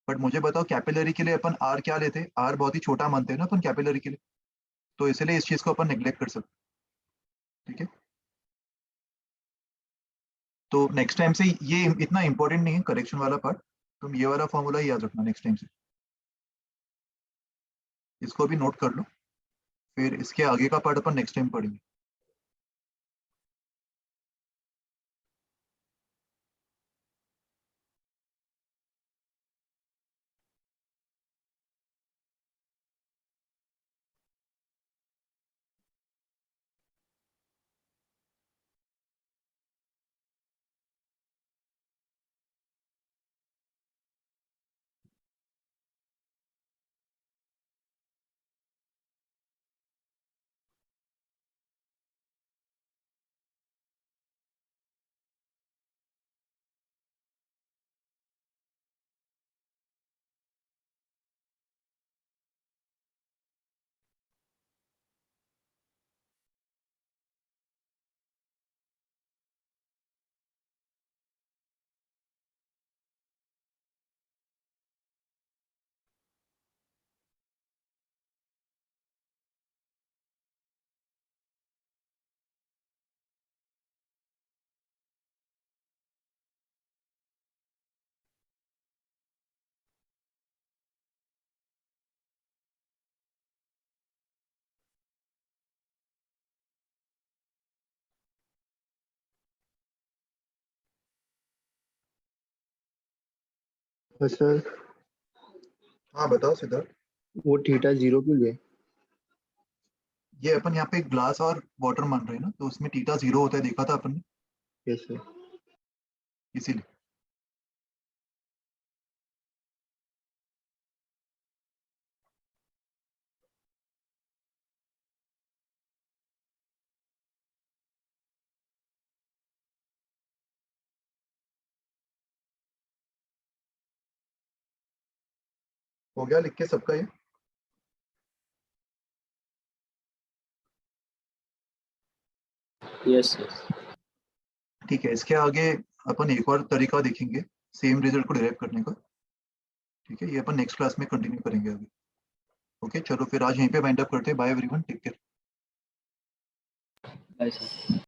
बट मुझे बताओ कैपिलरी के लिए अपन आर क्या लेते हैं? आर बहुत ही छोटा मानते हैं ना अपन कैपिलरी के लिए, तो इसलिए इस चीज को अपन नेग्लेक्ट कर सकते हैं, ठीक है? तो नेक्स्ट टाइम से ये इतना इंपॉर्टेंट नहीं है करेक्शन वाला पार्ट, तुम ये वाला फॉर्मूला ही याद रखना नेक्स्ट टाइम से, इसको भी नोट कर लो, फिर इसके आगे का पार्ट अपन नेक्स्ट टाइम पढ़ेंगे। सर हाँ बताओ सिद्धार्थ। वो थीटा 0 क्यों लिए? ये अपन यहाँ पे ग्लास और वाटर मान रहे हैं ना, तो उसमें थीटा 0 होता है, देखा था अपन ने, यस सर। इसीलिए। हो गया लिख के सबका ये? Yes yes. ठीक है, इसके आगे अपन एक और तरीका देखेंगे सेम रिजल्ट को डिराइव करने का, ठीक है? ये अपन नेक्स्ट क्लास में कंटिन्यू करेंगे आगे। ओके चलो फिर आज यहीं पे वाइंड अप करते हैं। Bye everyone, take care. Bye sir.